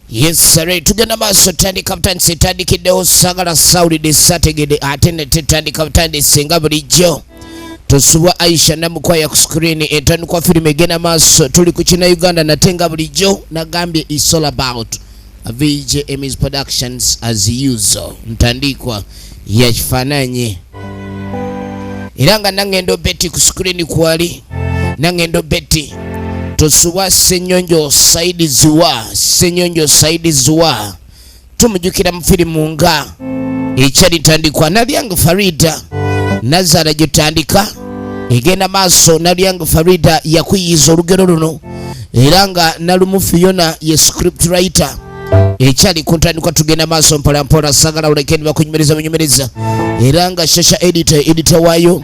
Yes sir, tugenda maaso tandika butandise tandikiddewo sagala sawulidde sategedde ate ne tetandika butandise nga bulijjo tosubwa Aisha namukwaya ku screen etandikwa firimu egenda maaso tuli ku kina Uganda nate nga bulijjo nagambye it's all about VJM's Productions as usual ntandikwa ya kifaananyi era nga nangendo Betty ku screen kwali nangendo Betty tosubwa Senyonjo Saidi Zuwa tumujukira mu firimu nga ekyali tandikwa Nalyango Farida Nazara gitandika egenda maaso Nalyango Farida yakuyiza olugero luno era nga Nalumu Fiona ye script writer ekyali kuntandikwa tugenda maaso mpolampola sagala ulekeni bakunyumereza era nga Shasha editor wayo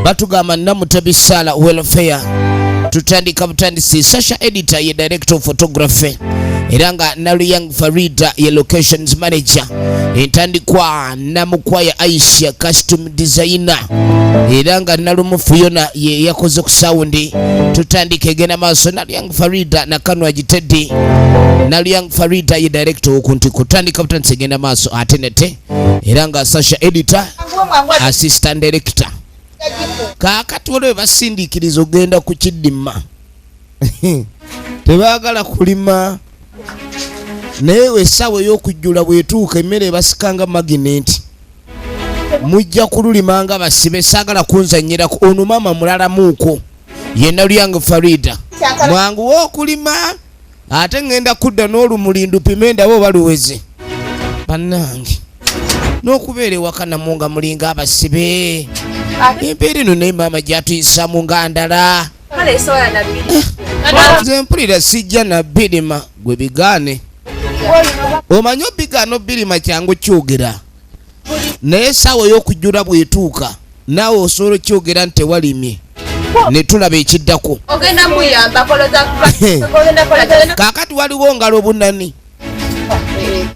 batugamba Namutabisala welfare tutandika butandisi Sasha editor ye director of photography era nga Nalyango Farida ye locations manager entandikwa Namukwaya Aisha costume designer era nga Nalumu Fiona ye yakoze ku sound tutandika egenda maaso Nalyango Farida na Kanwa Jitedi Nalyango Farida ye director okunti kutandika butandisi egenda maaso atenete era nga Sasha editor assistant director kakati wale basindikiriza ogenda ku kiddima tebagala kulima newe sawe y'okujjula bwetuuka emmere basikanga magnet mujja kululimanga basibe sagala kunzanyira ku ono mama mulala muko ye Nalyango Farida mwangu okulima ate ngenda kudda n'olumulindu pimenda bo baluweze bannange n'okubeera wakana munga mulinga abasibe empeera eno naye maama gyatuyisa mu ngandala nze mpulira sijja na birima gwe bigaane omanyi obigaano birima kyangu kyogera naye saawa y'okujjula bwetuuka naawe osobola kyogera nti tewalimye ne tulaba ekiddako kaakati waliwo ngalo obunani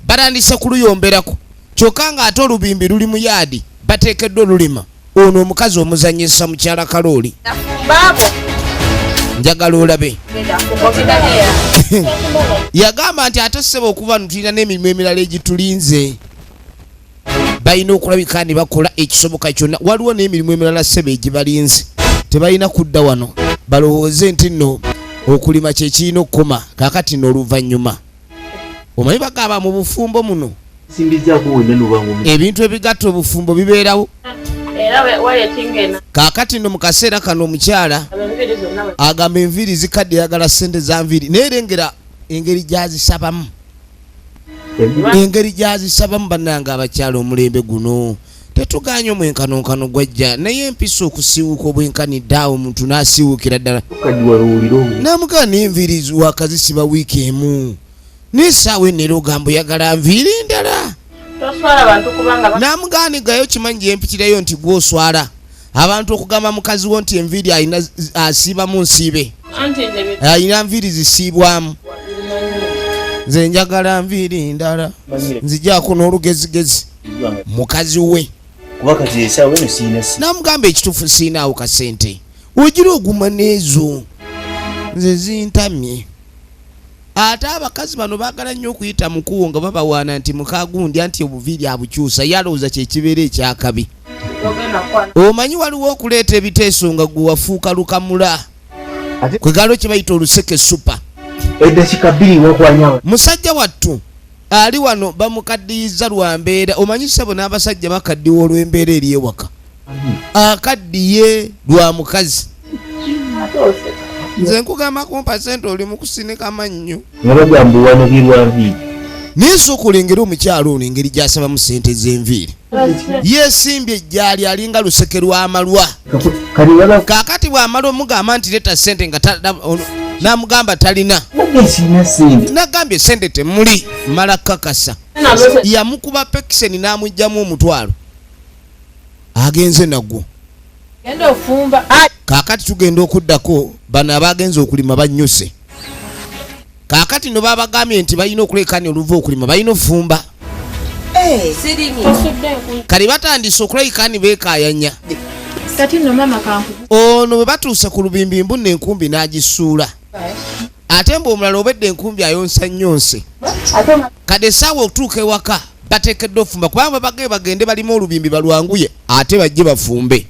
batandise kuluyomberako kyokka nga ate olubimbi luli mu yaadi bateekeddwa olulima ono omukazi omuzanyisa mukyala Kalooli njagala olabe yagamba nti ate ssebo okuba nutulina n'emirimu emirala egitulinze balina okulabika ne bakola ekisoboka kyonna waliwo n'emirimu emirala ssebo egibalinze tebalina kudda wano balowooze nti nno okulima kyekirina okukoma kaakati n'oluvannyuma omanyi bagamba mu bufumbo muno ebintu ebigatta obufumbo bibeerawo kaakati no mu kaseera kano omukyala agamba enviiri zikadde yagala ssente za nviiri naye erengera engeri gyazisabamu bannanga abakyala omulembe guno tetuganye omwenkanonkano gwajja naye empisa okusiiwuka obwenkanidde awo omuntu n'asiiwukira ddala namugaa n'enviiri wakazisiba wiiki emu n'essaawa ennero ogamba oyagala nviiri ndala namuganigayo kimanyi gyempitirayo nti gwoswala abantu okugamba mukazi wo nti enviiri alina asiibamu nsiibe alina nviiri zisiibwamu nze njagala nviiri ndala nzijaako n'olugezigezi mukazi we namugamba ekituufu siinaawo kasente ogira oguma n'ezo nze zintamye ate abakazi bano baagala nnyo okuyita mukuwo nga babawaana nti mukagundi anti obuviiri abukyusa yalowooza kyekibeera ekyakabi omanyi waliwo okuleeta ebiteeso nga gwe wafuuka lukamula kwegalo kye bayita oluseke supa musajja wattu ali wano bamukaddiyiza lwa mbeera omanyi ssebo n'abasajja bakaddiwa olw'embeera eri ewaka akaddiye lwa mukazi nze nkugamba kumpa sente oli mu kusinika mannyo n'ensi okulengera omukyalo ono engeri gy'asabamu sente z'enviiri yeesimbye ejjaali alinga luseke lw'amalwa kaakati bw'amala omugamba nti leeta sente nga n'amugamba talina nagambye sente temuli mala kakasa yamukuba pekiseni n'amugyamu omutwalo agenze nagwo kaakati tugenda okuddako bano abagenza okulima bannyuse kaakati no babagambye nti balina okulekani oluva okulima balina ofumba kali batandise okulekani beekayanya ono bwe batuusa ku lubimbi mbu n'enkumbi n'agisuula ate mbu omulala obedde enkumbi ayonsa nnyonse kade essaawa okutuuka ewaka bateekeddwa ofumba kubanga bagende balimu olubimbi balwanguye ate bajje bafumbe.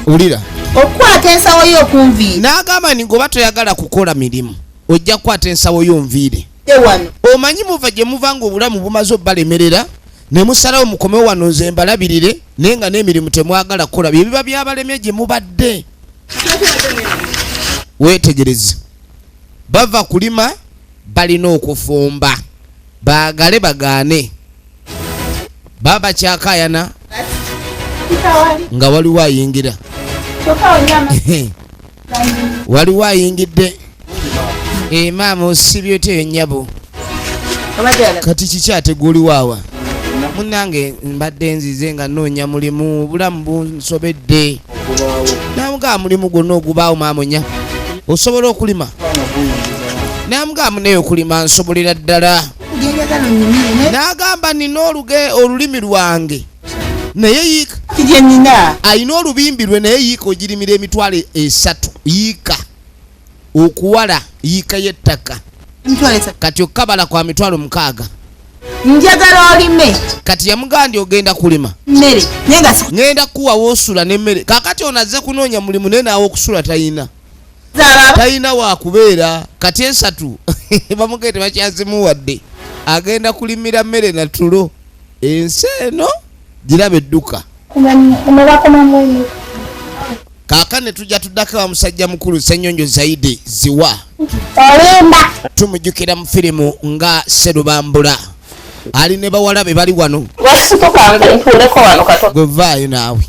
Ulira okukwata ensawo y'okunviira n'agamba ni ngoba toyagala kukola mirimu ojja kukwata ensawo y'onviire. Omanyi muva gye muva ng'obulamu bumaze obbalemerera ne musalawo mukomewo wano nze mbalabirire naye nga n'emirimu temwagala kukola bye biba byabalemye gye mubadde. Weetegereze bava kulima balina okufumba baagale bagaane baba kyakayana nga waliwo ayingira waliwo ayingidde maama osibye otyo nnyabo kati kiki ate gwoliwaawa munnange mbadde nzize nga noonya mulimu bulamu bunsobedde namugaa mulimu gwonna ogubaawo maamunya osobola okulima namugaa muneyo okulima nsobolera ddala n'agamba nina olulimi lwange naye yiika ayina olubimbi lwe naye yiika ogirimira emitwalo 3 yiika okuwala yiika y'ettaka kati okukabala kwa mitwalo 6 njagala olime kati yamugandi ogenda kulima mmere ngenda kuwa woosula n'emmere kakati onazze kunoonya mulimu naye naawe okusula talina waakubeera kati 3 bamugende tebakyazimuwadde agenda kulimira mmere na tulo ensi eno giraba edduka kaakane tujja tuddako wa musajja mukulu Ssenyonjo Zaidi ziwa tumujjukira mu firimu nga Sserubambula ali ne bawala be bali wano gwevaayo naawe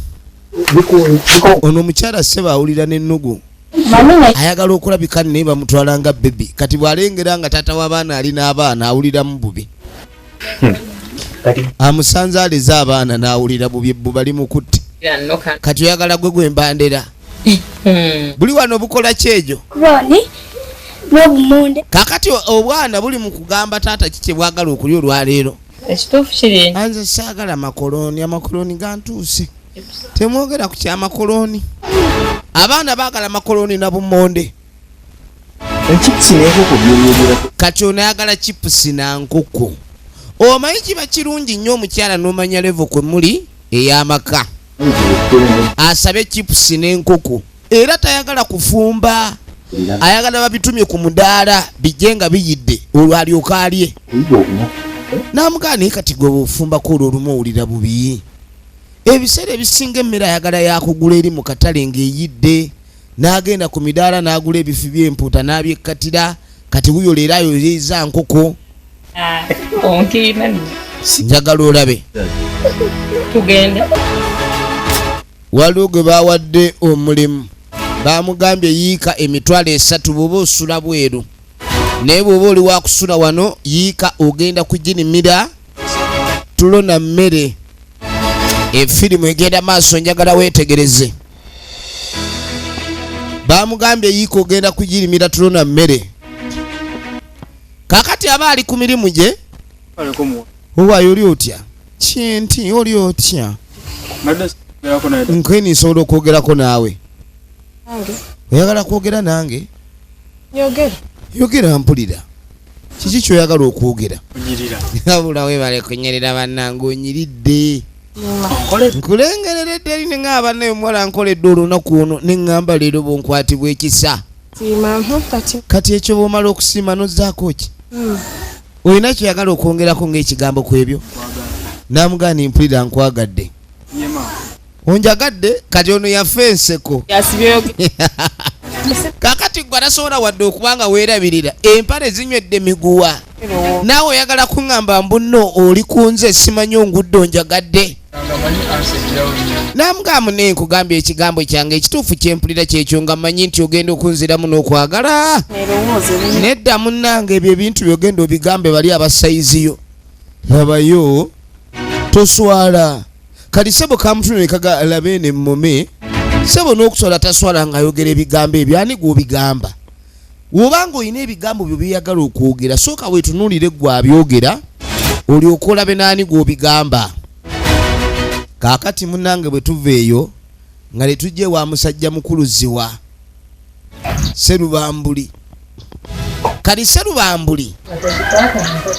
ono omukyala sseba awulira n'ennugu ayagala okulabika naye bamutwala nga bebi kati bw'alengera nga taata w'abaana ali n'abaana awuliramu bubi amusanze aleze abaana n'awulira bubi bali mukutte kati oyagala gwe gwembandera buli wano bukola kyejo kakati obwana buli mu kugamba taata kiki bwagala okulya olwaleero ekituufu kiri anze saagala amakoloni gantuuse temwogera ku kyamakoloni abaana baagala makoloni na bumonde kati onayagala chipusi na nkoko omanyi kiba kirungi nnyo omukyala n'omanya levo kwe muli ey'amaka asabe chipusi n'enkoko era tayagala kufumba ayagala babitumye ku mudaala bijje nga biyidde olwo alyoka alye n'amugaa naye kati gwe bw'ofumbako olwo olumu owulira bubi ebiseera ebisinga emmere ayagala yakugula eri mu katale ng'eyidde n'agenda ku midaala n'agula ebifi by'empuuta n'abyekkatira kati wuyo leero ayoyeza nkoko njagala olabe tugende waliwo gwe baawadde omulimu baamugambye yiika emitwalo 3 bw'oba osula bweru naye bw'oba oli wakusula wano yiika ogenda kuginimira tulo na mmere efirimu egenda maaso njagala weetegereze baamugambye yiika ogenda kugirimira tulo na mmere kakati aba ali ku mirimu gye owaayo oli otya kinti oli otya nkwe ninsobola okwogerako naawe oyagala kwogera nange yogera mpulira kiki kyoyagala okwogera abula webale kunyerera bannange onyiridde nkulengereredde eri neŋŋamba naye omuwala nkoledde olunaku ono neŋŋamba leero bonkwatibwa ekisa kati ekyo bwomala okusiima nozzaako ki olina kyoyagala okwongerako ng'ekigambo ku ebyo naamugani mpulira nkwagadde onjagadde kati ono yafe enseko kakati gwe atasobola wadde okubanga weerabirira empale zinywedde miguwa naawe oyagala kuŋŋamba mbunno oli kunze simanyi ongudde onjagadde naamugamba naye nkugambye ekigambo kyange ekituufu kyempulira kyekyo nga mmanyi nti ogenda okunziramu n'okwagala nedda munnange ebyo ebintu byogenda obigambe bali abasayiziyo labayo toswala kati sebo kamutuno nekagalabe ne mmome sebo n'okuswala taswala nga ayogera ebigambo ebyo ani gw'obigamba wobanga olina ebigambo byo byeyagala okwogera sooka weetunuulire gwe abyogera olyoka olabe naani gw'obigamba kaakati munnange bwe tuva eyo nga letujje wa musajja mukulu ziwa Sserubambuli kalise lubambuli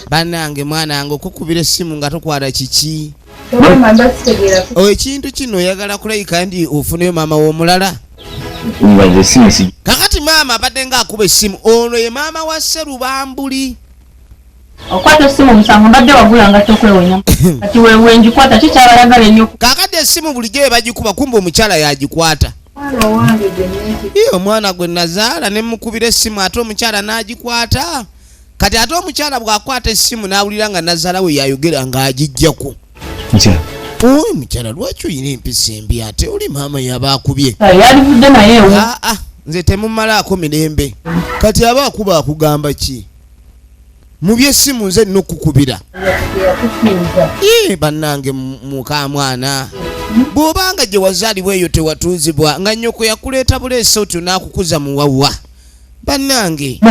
bannange mwanange okukubira essimu nga tokwata kiki ekintu kino oyagala kulayika ndi ofuneyo maama w'omulala kakati maama abadde nga akuba essimu ono ye maama wa Sserubambuli okwata essimu musango mbadde wagula nga tokwewonya kati wewe njikwata kikyabalagala ennyo kakati essimu bulijjo we bagikuba kumba omukyala yagikwata omwana gwe nazaala ne mukubira essimu ate omukyala n'agikwata kati ate omukyala bw'akwata essimu n'awulira nga nazaala we yayogera ng'agijjako oyo mukyala lwaki oyina empisa embi ate oli maama yaba akubye yalivudde naye nze temumalaako mirembe kati aba akuba akugamba ki mu by'essimu nze nina okukubira bannange muka mwana bw'obanga gye wazaalibwa eyo tewatuuzibwa nga nnyoko yakuleeta buleesa otyo n'akukuza muwawa bannange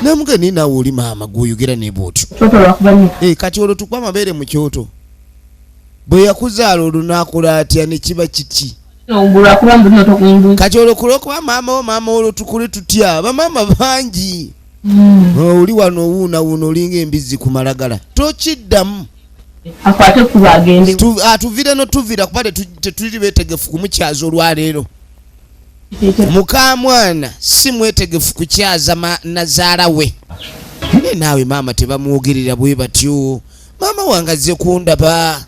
namugeni naawe oli maama gw'oyogera ne bw'otyo kati olwo tukwa amabeere mu kyoto bwe yakuzaala olwo n'akola atya ne kiba kiki kati olwo kulwokuba maama olwo tukole tutya bamaama bangi oli wano owuunawuuna olinga embizzi ku malagala tokiddamu akwate kuba agende atuvire notuvira kuba tetuli beetegefu kumukyaza olwaleero muka mwana si mwetegefu kukyaza nazaala we naawe maama tebamwogerera bwe batyo maama wange azze kundaba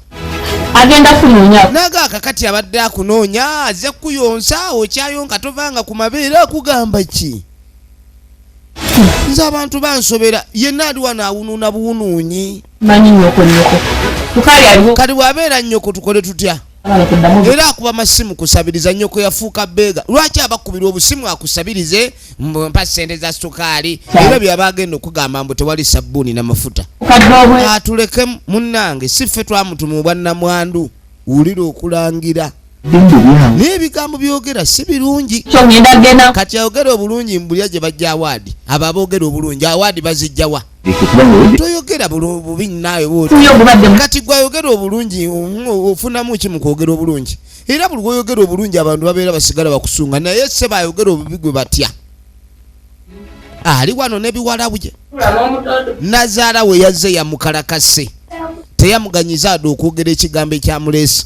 agenda kunoonya naga akakati abadde akunoonya azze kuyonsa okyayonka tovanga ku mabeere akugamba ki nze abantu bansobera yenna ali wano awunuuna buwunuunyi manyi nyoko tukali aliwo kati bw'abeera nnyoko tukole tutya era akuba masimu kusabiriza nnyoko yafuuka beega lwaki abakubira obusimu akusabirize mpa ssente za sukaali era byaba agenda okugamba mbu tewali sabbuuni n'amafuta atuleke munnange si ffe twamutuma obwannamwandu wulira okulangira n'ebigambo byogera si birungi kati ayogera obulungi mbulya gye bajja awaadi abo aboogera obulungi awaadi bazijjawa toyogera bubi naawe bwoti kati gwayogera obulungi ofunamu ki mu kwogera obulungi era buli gwoyogera obulungi abantu babeera basigala bakusunga naye se bayogera obubi gwe batya ali wano n'ebiwala bye nazaala we yazze yamukalakase teyamuganyiza ade okwogera ekigambo ekyamuleesa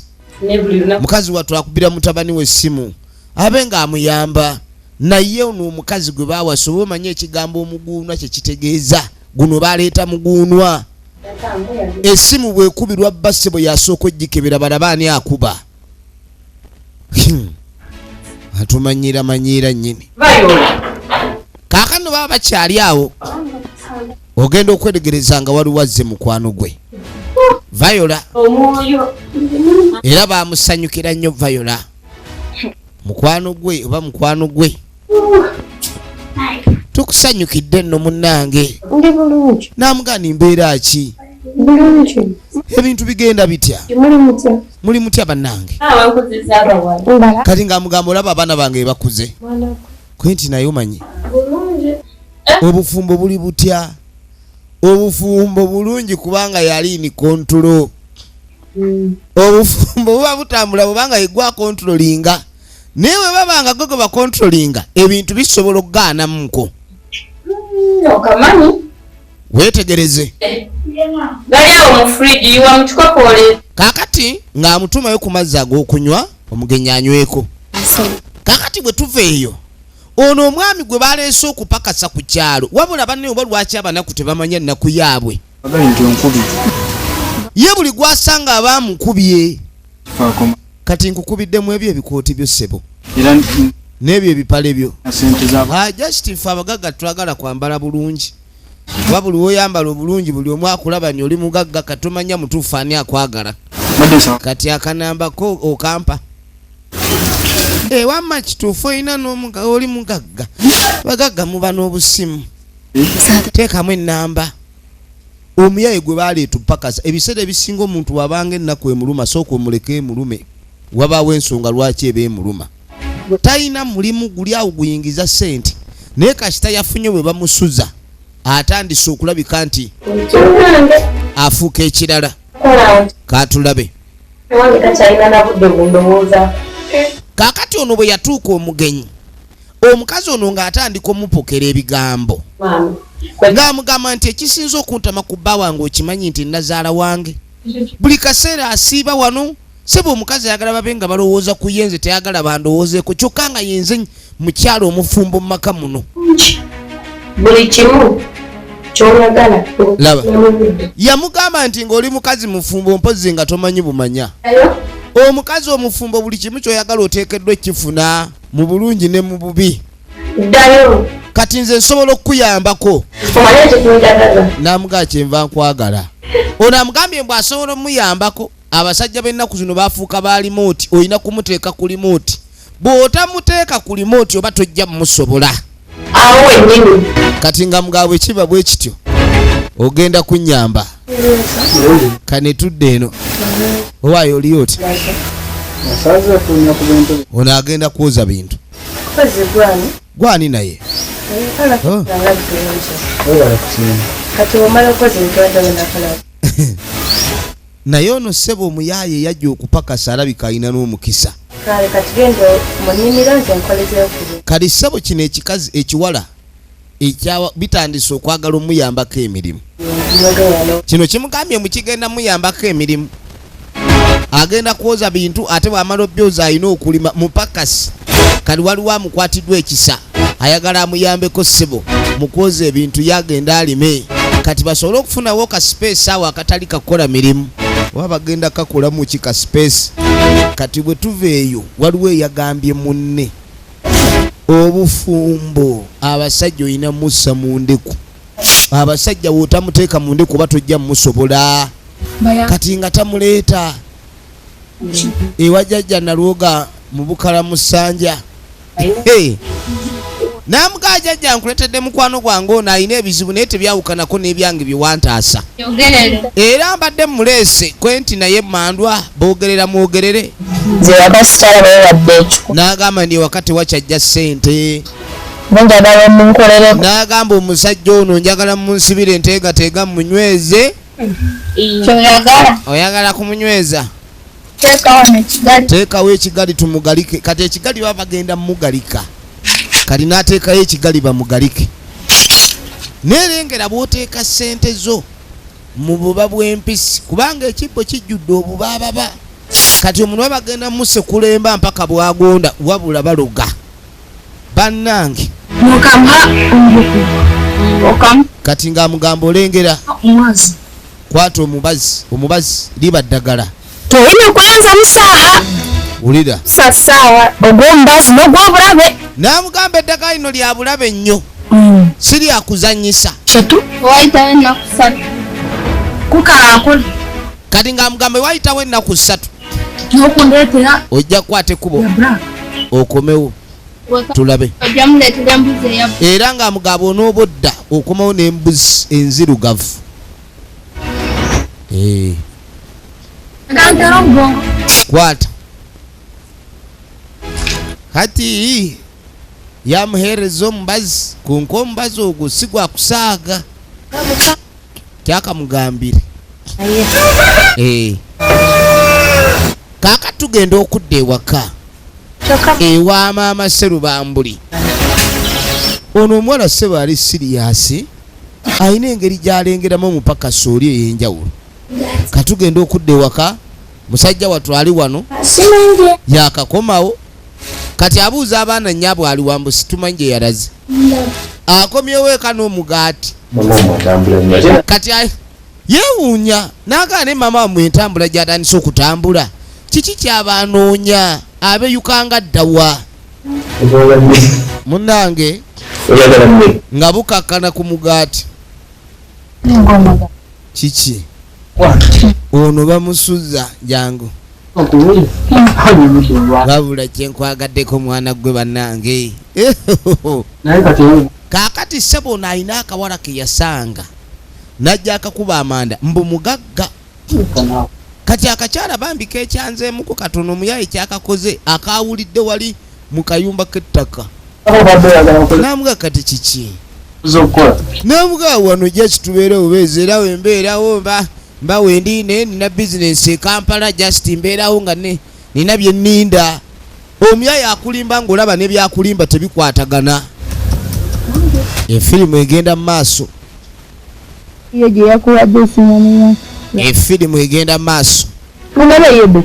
mukazi wattu akubira mutabani we essimu abe ng'amuyamba naye ono omukazi gwe baawasa oba omanye ekigambo omuguunwa kye kitegeeza guno baleeta muguunwa essimu bwekubirwa basse bwe yasooka ogikebera balabaani akuba atumanyiira nnyini kaakano baba bakyali awo ogenda okwetegereza nga waliwo azze mukwano gwe Viola era bamusanyukira nnyo Viola mukwano gwe oba mukwano gwe tukusanyukidde nno munnange ndi bulungi namugani mbeera ki bulungi ebintu bigenda bitya muli mutya bannange mbala kati ng'amugamba olaba abaana bange bakuze kwenti naye omanyi obufumbo buli butya obufumbo bulungi kubanga yali ni kontrolo obufumbo buba butambula bubanga yegwa kontrolinga newe babanga gogo ba kontrolinga ebintu bisobola okugaanamuko okamanyi wetegereze gali awo mu fridge yiwa mu kikokole kakati ng'amutumayo ku mazzi ag'okunywa omugenyi anyweko kakati bwe tuva eyo ono omwami gwe baleese okupakasa ku kyalo wabula banne oba lwaki abanaku tebamanya nnaku yaabwe ye buli gwasanga abamukubye kati nkukubiddemu ebyo ebikooti byo ssebo n'ebyo ebipale byo jusitifu abagagga twagala kwambala bulungi wabuli woyambala obulungi buli omu akulaba ni oli mugagga katomanya mutuufu ani akwagala kati akanambako okampa wamma kituufu olina oli mugagga bagagga muba n'obusimu teekamu ennamba omuyaye gwe baleeta opakasa ebiseera ebisinga omuntu wabanga ennaku emuluma sooka omuleke emulume wabaawo ensonga lwaki eba emuluma talina mulimu guli awo guyingiza ssente naye kasita yafunye bwe bamusuza atandise okulabika nti afuuka ekirala katulabe kakati ono bwe yatuuka omugenyi omukazi ono ng'atandika omupokera ebigambo ng'amugamba nti ekisinza okuntama ku bba wange okimanyi nti nazaala wange buli kaseera asiiba wano sebo omukazi ayagala babe nga balowooza ku yenze teyagala bandowoozeeko kyokka nga yenze mukyalo omufumbo mu maka muno buli kimu ky'oyagala laba yamugamba nti ng'oli mukazi mufumbo mpozi nga tomanyi bumanya omukazi omufumbo buli kimu ky'oyagala oteekeddwa ekifuna mu bulungi ne mu bubi ddayo kati nze nsobola okukuyambako omanye tekunjagaza namugaa kyenva nkwagala ono amugambye mbw asobola omuyambako abasajja b'ennaku zino bafuuka ba limooti olina kumuteeka ku limooti bw'otamuteeka ku limooti oba tojja mumusobola awo wennyini kati nga mugaabwe kiba bwe kityo ogenda kunnyamba kanetudde eno owaayo oli oti ono agenda kwoza bintu gwani naye naye ono ssebo omuyaaye yajja okupakasa alabika alina n'omukisa kati ssebo kino ekikazi ekiwala bitandise okwagala omuyambako emirimu kino kimugambye mukigenda muyambako emirimu agenda kwoza bintu ate bwamala obyoza alina okulima mupakasi kati waliwo amukwatiddwa ekisa ayagala amuyambeko ssebo mu kwoza ebintu yagenda alime kati basobole okufunawo ka space awo akatali kakola mirimu oba bagenda kakolamu ki ka space kati bwe tuva eyo waliwo eyagambye munne obufumbo abasajja olina mussa mu ndeku abasajja wootamuteeka mu ndeku oba tojja mumusobola kati nga tamuleeta ewa jjajja nalwoga mu bukala mu ssanja namugaa jjajja nkuletedde mukwano gwange ono alina ebizibu naye tebyawukanako n'ebyange byewantaasa era mbadde muleese kwenti naye mandwa boogerera mwogerere nze wakasitala bawewadde ekiku n'agamba ndi wakati wakyajja ssente njagala munkolereko n'agamba omusajja ono njagala munsibire enteegateega munyweze kyoyagala oyagala kumunyweza teekawo nekigali teekawo ekigali tumugalike kati ekigali baba bagenda mumugalika kati n'ateekayo ekigali bamugalike neerengera bw'oteeka ssente zo mu buba bw'empisi kubanga ekibbo kijjudde obubaababa kati omuntu babagenda musekulemba mpaka bwagonda wabula baloga bannange kati ng'amugamba olengera kwata omubazi liba ddagala tolina kulenza musaaha wulira sasaawa ogw'omubazi n'ogw'obulabe n'amugamba eddagala lino lya bulabe nnyo si lyakuzannyisa kyetu wayitawo ennaku 3 kukalankula kati ng'amugamba wayitawo ennaku 3 n'okundeetera ojja kukwata ekkubo black okomewo tulabe ojja muleetera embuzi eya era ng'amugamba onoobodda okomawo n'embuzi enzirugavu gantera omugongo kwata kati yamuheereza omubazi kunka omubazi ogwo si gwakusaaga kyakamugambire kaaka tugenda okudda ewaka ewa maama Sserubambuli ono omuwala ssebo ali siriyasi alina engeri gy'alengeramu omupakasi oli ey'enjawulo katugenda okudda ewaka musajja wattu ali wano yakakomawo kati abuuza abaana nnyabwe ali wambu situmanyi gye yalaze akomyewo eka n'omugaati kati yeewuunya n'agaa ne maama wamwe entambula gy'atandise okutambula kiki kyabanoonya abeyukanga ddawa munnange nga bukakkana ku mugaati kiki ono bamusuza jangu babula kyenkwagaddeko mwana gwe bannange kaakati ssebo ono alina akawala ke yasanga najja akakuba amanda mbu mugagga kati akakyala bambi kekyanzeemuko katono omuyaye kyakakoze akawulidde wali mu kayumba k'ettaka namuga kati kiki namuga wano jja kitubeera obubeezi era wembeerawo mba wendi naye nina bizinensi e Kampala just mbeerawo nga nina bye nninda omuyaye akulimba ng'olaba ne byakulimba tebikwatagana Efirimu egenda mu maaso. Iyo gye yakuwadde essimu omunywa. Efirimu egenda mu maaso. Munabe yedde.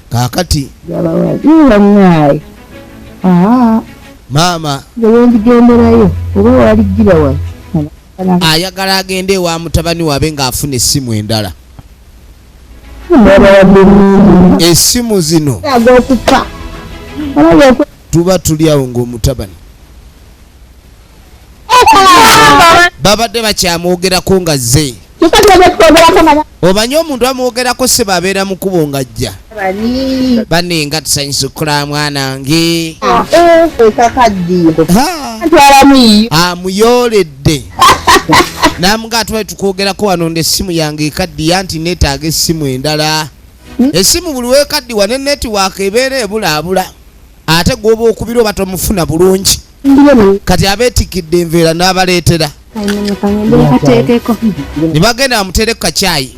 Kaakati Yabawazi bamwaye. maama Gwe ndigenderayo. Oba walijjira wano. ayagala agende ewa mutabani waabe ng'afuna essimu endala. Essimu zino Ag'okupfa. tuba tuli awo ng'omutabani babadde bakyamwogerako nga zze. Omanyi omuntu amwogerako se babeera mu kubo ng'ajja. Banne nga tusanyusukula mwanange. Amuyooledde. Namuga tuba tukwogerako wano essimu yange ekaddi anti neetaaga essimu endala. Essimu buli weekaddiwa ne netiwaaka ebeera ebulaabula. Ate gw'oba okubira oba tomufuna bulungi. Kati abeetikidde enveera n'abaleetera. Ne bagenda bamutere ku kacaayi.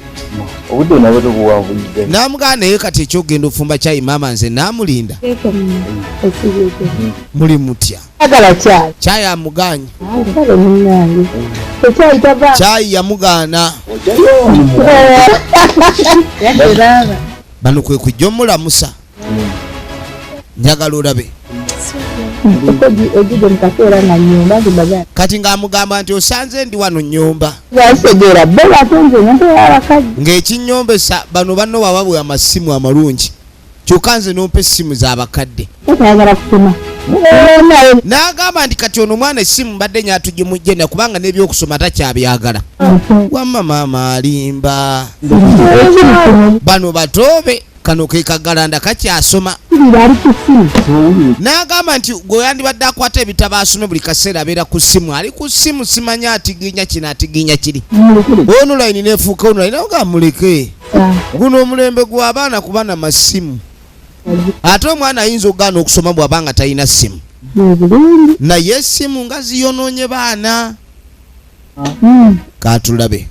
Obudde nabwo tubuwanvuyidde. Namugaa naye kati ekyogenda ofumba caayi maama nze naamulinda. Muli mutya. Caayi amuganye. Caayi yamugaana. Bano kwe kujja omulamusa. Njagala olabe. Kati ng'amugamba nti osanze ndi wano nnyumba. Ng'ekinyombesa bano banno waabwe amasimu amalungi. Kyokka nze nompa essimu z'abakadde. N'agamba nti kati ono mwana essimu mbadde nyaatugimujjena kubanga n'ebyokusoma takyabyagala. Wamma maama alimba. Bano batoobe. Kano ke kagalanda kakyasoma. N'agamba nti gwe yandibadde akwata ebitabo asome buli kaseera abeera ku ssimu. Ali ku ssimu simanya atiginya kino atiginya kiri. Online neefuuka online nga muleke. Guno omulembe gw'abaana kuba na masimu. Ate omwana ayinza okugaana okusoma bw'abanga talina ssimu. Naye essimu nga ziyonoonye baana. Kaatulabe.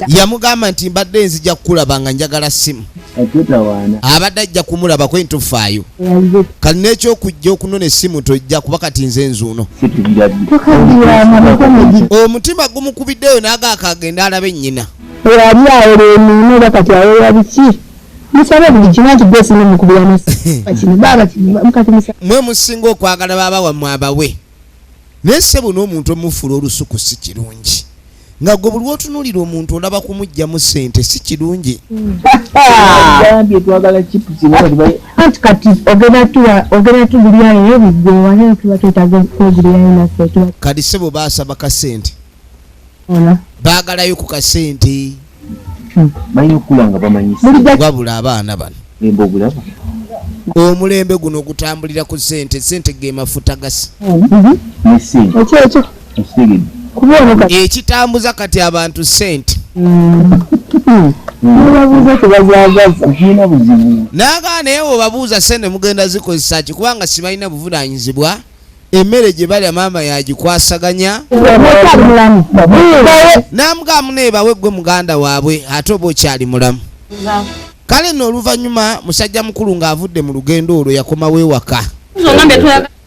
Yamugamba nti mbadde nzija kukulaba nga njagala ssimu. Abadde ajja kumulabako entufaayo. Kati n'ekyokujja okunona essimu tojja kuba kati nze nzuuno. Omutima gumukubiddeyo n'agaaka agenda alabe nnyina. Mwe musinga okwagala baaba wammwe abawe. Naye ssebo n'omuntu omufuula olusuku si kirungi. Nga gwe buli lw'otunuulira omuntu olaba kumugyamu ssente si kirungi. Anti kati ogenda tugulyayo ebigwa naye tuba twetaaga kwegulyayo naffe. Kati ssebo baasaba kasente. Baagalayo ku kasente. Balina okukula nga bamanyisa. Wabula abaana bano. Omulembe guno gutambulira ku ssente. Ssente ge mafuta gasi. Ekitambuza kati abantu ssente. N'agaana naye bw'obabuuza ssente mugenda zikozesa ki kubanga sibalina buvunaanyizibwa. Emmere gye balya maama yagikwasaganya. N'amugamba neebawe gwe muganda waabwe ate oba okyali mulamu. Kale nno oluvannyuma musajja mukulu ng'avudde mu lugendo olwo yakomawo ewaka.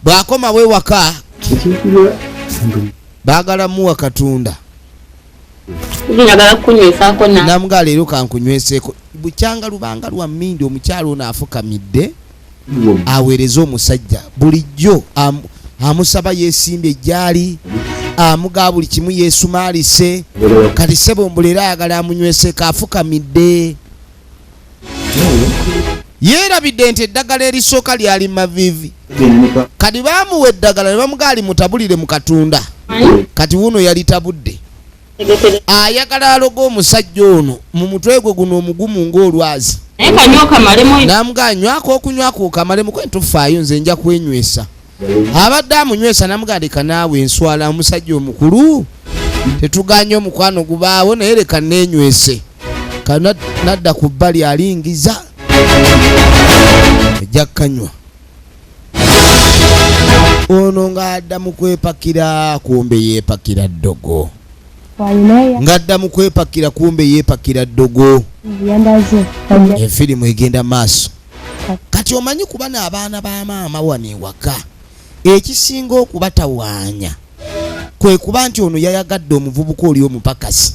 Bw'akomawo ewaka baagala muwa Katonda. Namugala leero kankunyweseeko. Bukyanga lubanga lwa mmindi omukyalo ono afukamidde aweereza omusajja bulijjo amusaba yeesimbye gy'ali amugaa buli kimu yeesumaalise. Kati ssebo mbulera ayagala amunyweseeko afukamidde. Yeerabidde nti eddagala erisooka lyali maviivi. Kati baamuwa eddagala ne bamugaa limutabulire mu Katunda. Kati wuno yalitabudde. Ayagala aloga omusajja ono mu mutwe gwe guno omugumu ng'olwazi. Namugaa nywako okunywako okamalemu kwe ntufaayo nze nja kwenywesa. Abadde amunywesa namugaa leka naawe enswala omusajja omukulu. Tetuganye omukwano gubaawo naye leka neenywese. Kana nadda ku bbali alingiza. Ejja kanywa. Ono ng'adda mu kwepakira kumbe yeepakira ddogo. Ng'adda mu kwepakira kumbe yeepakira ddogo. Efirimu egenda maaso. Kati kati omanyi kuba n'abaana ba maama wano ewaka ekisinga okubatawaanya kwe kuba nti ono yayagadde omuvubuka oli omupakasi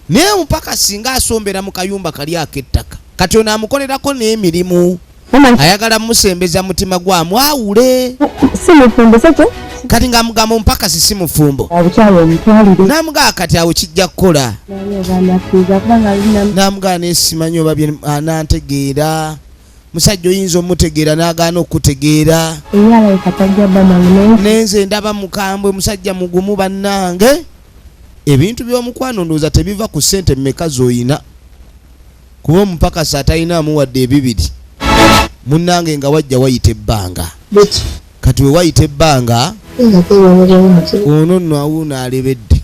naye omupakasi ng'asombera mu kayumba kali ak'ettaka kati ono amukolerako n'emirimu ayagala musembeza mutima gwamwawule si mufumbo sekyo kati ng'amugamba omupakasi si mufumbo abukyalo omutwalire n'amugamba kati awo kijja kukola naye banakiriza kubanga alina n'amugamba nesimanyi oba anantegeera musajja oyinza omutegeera n'agaana okutegeera era alayika tajja bamangu nenze ndaba mukambwe musajja mugumu bannange ebintu by'omukwano ndowooza tebiva ku ssente mmeka z'oyina kuba omupakasi atalinaamu wadde ebibiri munnange nga wajja wayita ebbanga kati we wayita ebbanga ono nno awuuna alebedde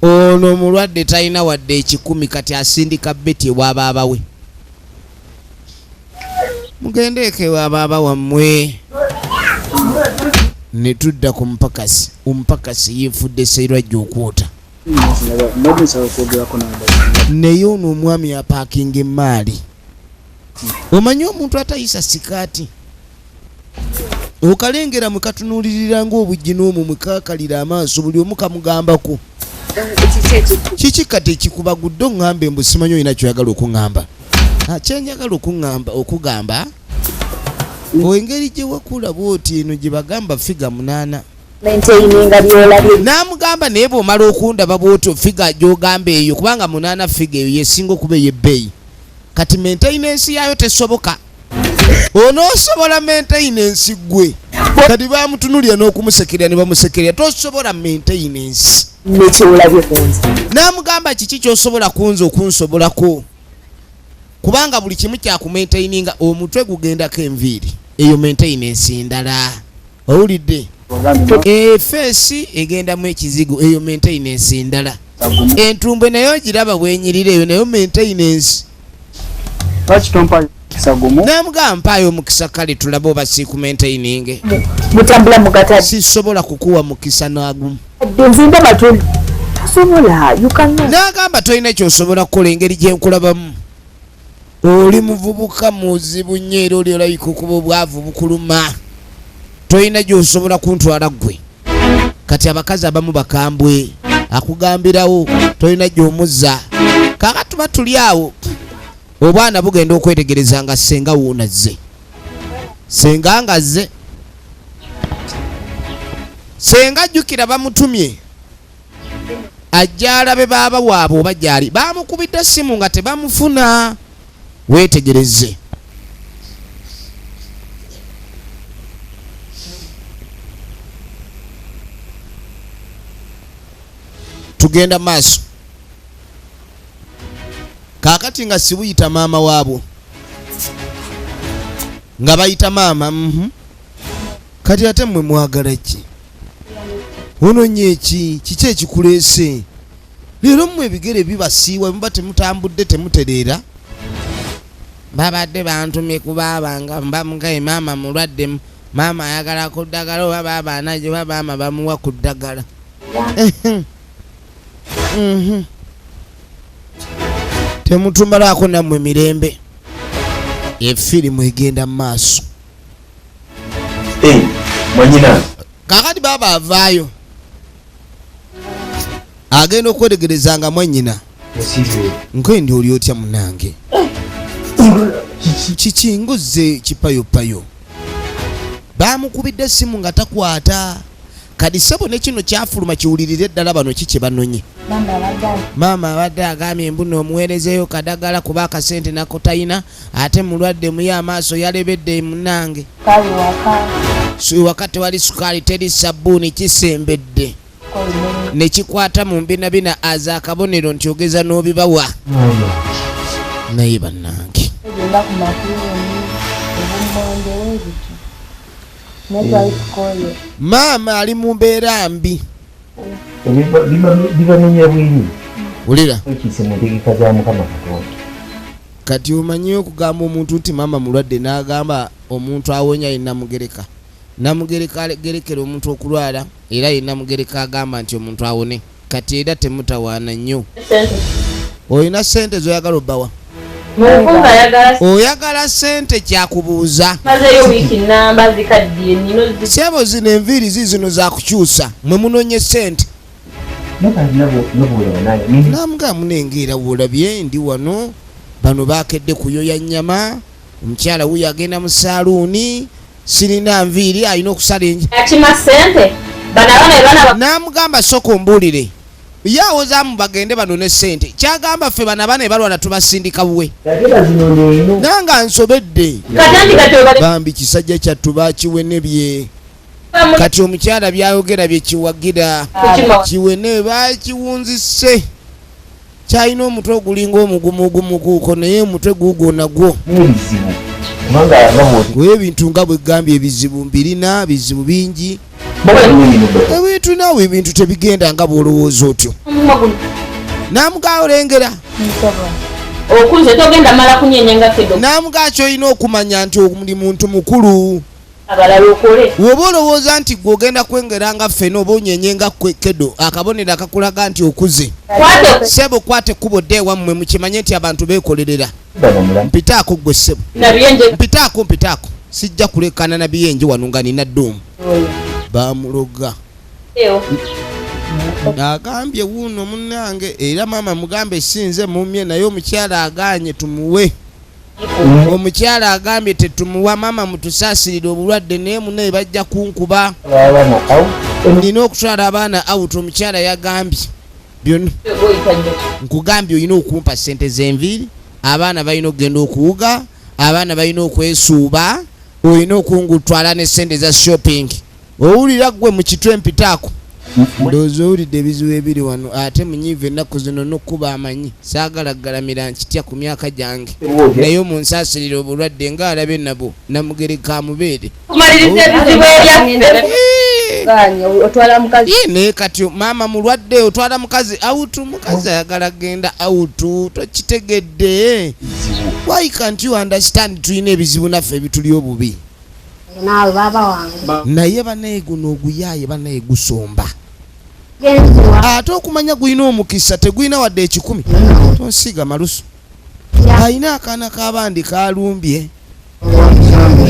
ono omulwadde talina wadde ekikumi kati asindika beti ewabaabawe mugendeeko ewabaaba wammwe ne tudda ku mupakasi omupakasi yeefudde seirwajja okwota naye ono omwami apaakinga emaali omanyi omuntu atayisa sikaati okalengera mwe katunuulirira ng'obujji n'omwo mwe kaakalira amaaso buli omu kamugambako kiki kati ekikubagudde oŋŋambe mbu simanyi olina kyoyagala okuŋŋamba kyenjagala okugamba engeri gye wakula bwoti eno gye bagamba figa 8 n'amugamba naye bw'omala okundaba bwoti figa gy'ogamba eyo kubanga 8 figa eyo yesinga okuba ey'ebbeeyi kati maintenance yaayo tesoboka onoosobola maintenance gwe kati bamutunulira n'okumusekerera ne bamusekerera tosobola maintenance n'amugamba kiki ky'osobola kunza okunsobolako kubanga buli kimu kyakumaintaininga omutwe gugendako enviiri eyo maintenance endala owulidde efeesi egendamu ekizigo eyo maintenance endala entumbwe nayo giraba bwenyirira eyo nayo maintenance namugamba mpaayo omukisa kale tulabe oba siikumaintaininge mutambula mugatadi sisobola kukuwa mukisa nagumu nzimba matuli sobola n'agamba tolina kyosobola kukola engeri gyenkulabamu oli muvubuka muzibu nnyo era oli olabika okuba obwavu bukuluma tolina gyosobola kuntwala ggwe kati abakazi abamu bakambwe akugambirawo tolina gy'omuzza kaaka tuba tuli awo obwana bugenda okwetegereza nga senga wuunazze senga ngazze senga jjukira bamutumye ajja alabe baaba waabwe oba gyali bamukubidde essimu nga tebamufuna weetegereze tugenda maaso kaakati nga sibuyita maama waabwo nga bayita maama kati ate mmwe mwagala ki ononye kiki ekikuleese leero mmwe ebigere bibasiiwa muba temutambudde temutereera babadde bantumye kubaabanga mbamugaye maama mulwadde maama ayagala ku ddagala oba baaba anaje oba maama bamuwa ku ddagala temutumalaako nammwe mirembe efirimu egenda mu maaso mwanyina kaakati baaba avaayo agenda okwetegereza nga mwannyina nkwendi oli otya munange kiki nguzze kipayopayo bamukubidde essimu nga takwata kadi ssebo ne kino kyafuluma kiwulirire eddala bano kiki banonye maama abadde agambye embuna omuweerezeeyo kadagala kuba akasente nako talina ate mulwadde muye amaaso yalebedde munange wakati wali sukaali teri sabbuuni kisembedde ne kikwata mu mbinabina aza akabonero nti ogeza n'obibawa naye bannange maama ali mu mbeera mbi bibamenya bwini wulira ekise mu ntegeka za Mukama Katonda kati omanyi okugamba omuntu nti maama mulwadde n'agamba omuntu awonya ye namugereka namugereka gerekera omuntu okulwala era ye namugereka agamba nti omuntu awone kati era temutawaana nnyo olina ssente zoyagala obbawa Mufunga ayagala oyagala sente kyakubuuza. mazeyo wiiki namba zikaddiye nino Sebo zino enviiri zizino zakukyusa mwe munonye sente. Nakandi nabulaba naye nini? Namuga munengeera woolabye ndi wano bano baakedde kuyoya nnyama omukyala wuyo agenda mu saaluuni sirina nviiri alina okusala akima sente bana n'amugamba sooka ombuulire yaawozaamu bagende banone sente kyagamba ffe bana bana ebalwana tubasindika buwe Yagenda zinone eno. nanga nsobedde katandi kati bambi kisajja kyattu baakiwene bye kati omukyala byayogera bye kiwagira kiwene baakiwunzise kyalina omutwe ogulinga omugumugumu guuko naye omutwe guugwo nagwo N'ebizibu. Kubanga nabwo ebintu nga bwe gambye ebizibu mbirina bizibu bingi ebintu naawe ebintu tebigenda nga bw'olowooza otyo n'amugaa olengera okuze togenda mala kunyenyanga kedo n'amugaa kyolina okumanya nti oli muntu mukulu abalala okole woba olowooza nti gwe ogenda kwengera nga ffena oba onyenyenga kedo akabonero akakulaga nti okuze kwate sebo kwate ekkubo dde ewammwe mukimanye nti abantu beekolerera banamula. mpitaako gwe sebo nabyenje mpitaako sijja kulekana na biyenje wano nga nina dduumu bamuloga agambye wuuno munnange era maama mugambe sinze mumye naye omukyala aganye tumuwe omukyala agambye tetumuwa maama mutusaasirire obulwadde naye munaye bajja kunkuba Abaana awo. nina okutwala abaana awuta omukyala yagambye byonna nkugambye olina okumpa sente z'enviiri abaana balina okugenda okuwuga abaana balina okwesuuba olina okungutwala ne sente za shopping owulira gwe mu kitwe mpitaako ndowooza owulidde ebizibu ebiri wano ate munyiiva ennaku zino n'okkuba amanyi saagalagalamira nkitya ku myaka gyange naye omunsaasirire obulwadde ng'alabe nabo namugereka mubeere kumaliriza ebizibu ebyaffe Ganya otwala mukazi. naye kati maama mulwadde otwala mukazi awutu mukazi ayagala genda awutu tokitegedde why can't you understand tulina ebizibu naffe ebituli obubi Nawe baba wange. naye banaye guno oguyaaye banaye gusomba Genziwa. ate okumanya gulina omukisa tegulina wadde ekikumi tonsiiga malusu alina akaana k'abandi kalumbye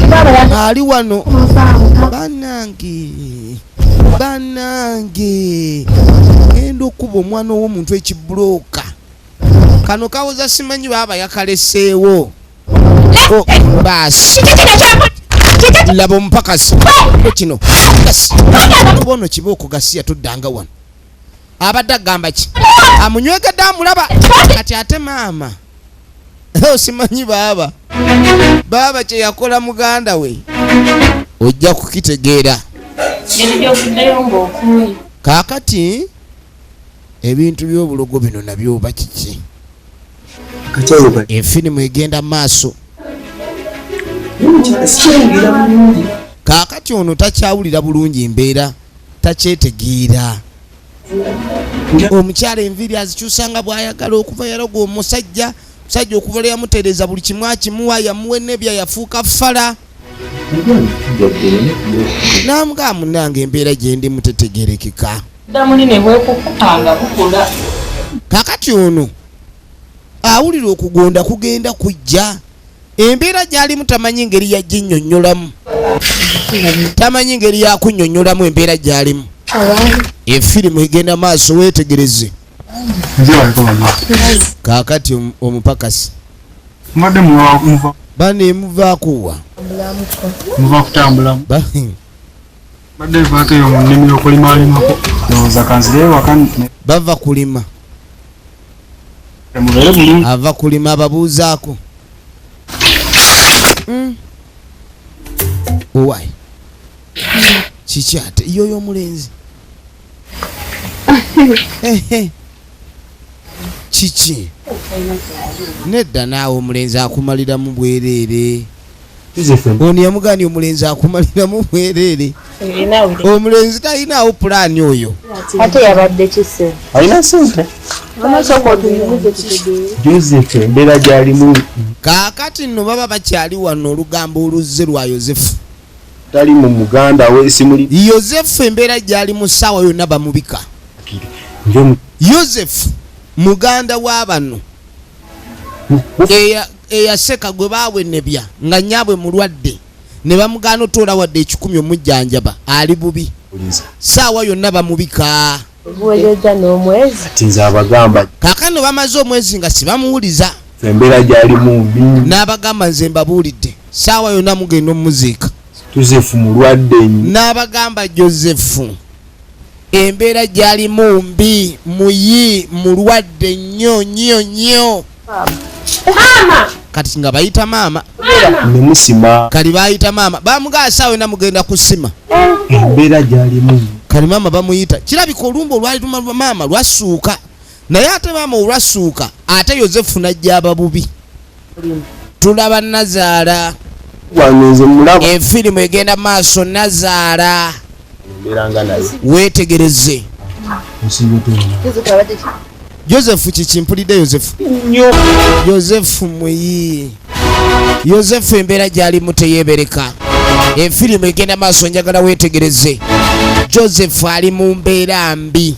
Baba ali wano yamusanga. bannange genda okuba omwana ow'omuntu ekibulooka kano kawoza simanyi baaba yakaleseewo baasi laba omupakasi kino bono kiba okugasiya tuddanga wano abadde agamba ki amunywegedde amulaba kati ate maama osimanyi baaba kye yakola muganda we ojja kukitegeera ebyokuddeyo ng'okuyi kaakati ebintu by'obulogo bino nabyo oba kiki efirimu egenda maaso kaakati ono takyawulira bulungi embeera takyetegeera omukyala enviiri azikyusanga bw'ayagala okuva yaloga omusajja okuva yamutereeza buli kimu akimuwa yamuwa enebya yafuuka fala namugaa munnange embeera gyendi mutetegerekeka ddamuli ne bwekukupanga bukula kakati ono awulira okugonda kugenda kujja embeera gy'alimu tamanyi ngeri yaginnyonnyolamu tamanyi ngeri yakunnyonnyolamu embeera gy'alimu efirimu egenda maaso weetegereze kaakati omupakasi mbadde muva banemuvaako muva kutambulamu mbadde nvaako eyo mu nnimiro okulimalimako ndowooza kanzire ewaka bava kulima mubeere bulungi ava kulima ababuuzaako owai kiki ate yoyo omulenzi kiki nedda naawe omulenzi akumaliramu bwereere ono yamugani omulenzi akumaliramu bwereere omulenzi talinaawo pulaani oyo Ate yabadde kise. Alina sente. Amasoko tuyimuze tutegeere. Joseph embeera gy'alimu kaakati nno baba bakyali wano olugambo oluzze lwa yozefu tali mu muganda we simuli. yozefu embeera gy'ali mu ssaawa yonna bamubika Njo yozefu muganda wa bano eyaseka gwe bawenebya nga nnyabwe mulwadde ne bamugaana otoola wadde ekikumi omujjanjaba ali bubi saawa yonna bamubika buweereza n'omwezi ati nze abagamba kaakano bamaze omwezi nga sibamuwuliza embeera gyalimu mbi n'abagamba nze mbabuulidde saawa yonna mugenda omuziika Josefu mulwadde nnyo n'abagamba Josefu embeera gyalimu mbi muyi mulwadde nnyo kati nga bayita maama nemusima kali bayita maama bamugaa saawa yonna mugenda kusima embeera gyalimu kali maama bamuyita kirabika olumba olwali luma maama lwasuuka naye ate maama olwasuuka ate Yozefu najja ababubi tulaba Nazaala wange mulaba efirimu egenda maaso Nazaala embeera nga naye weetegereze Yozefu kikimpulidde Yozefu muyi Yozefu embeera gyalimu teyeebereka efirimu egenda maaso njagala weetegereze Josefu ali mu mbeera mbi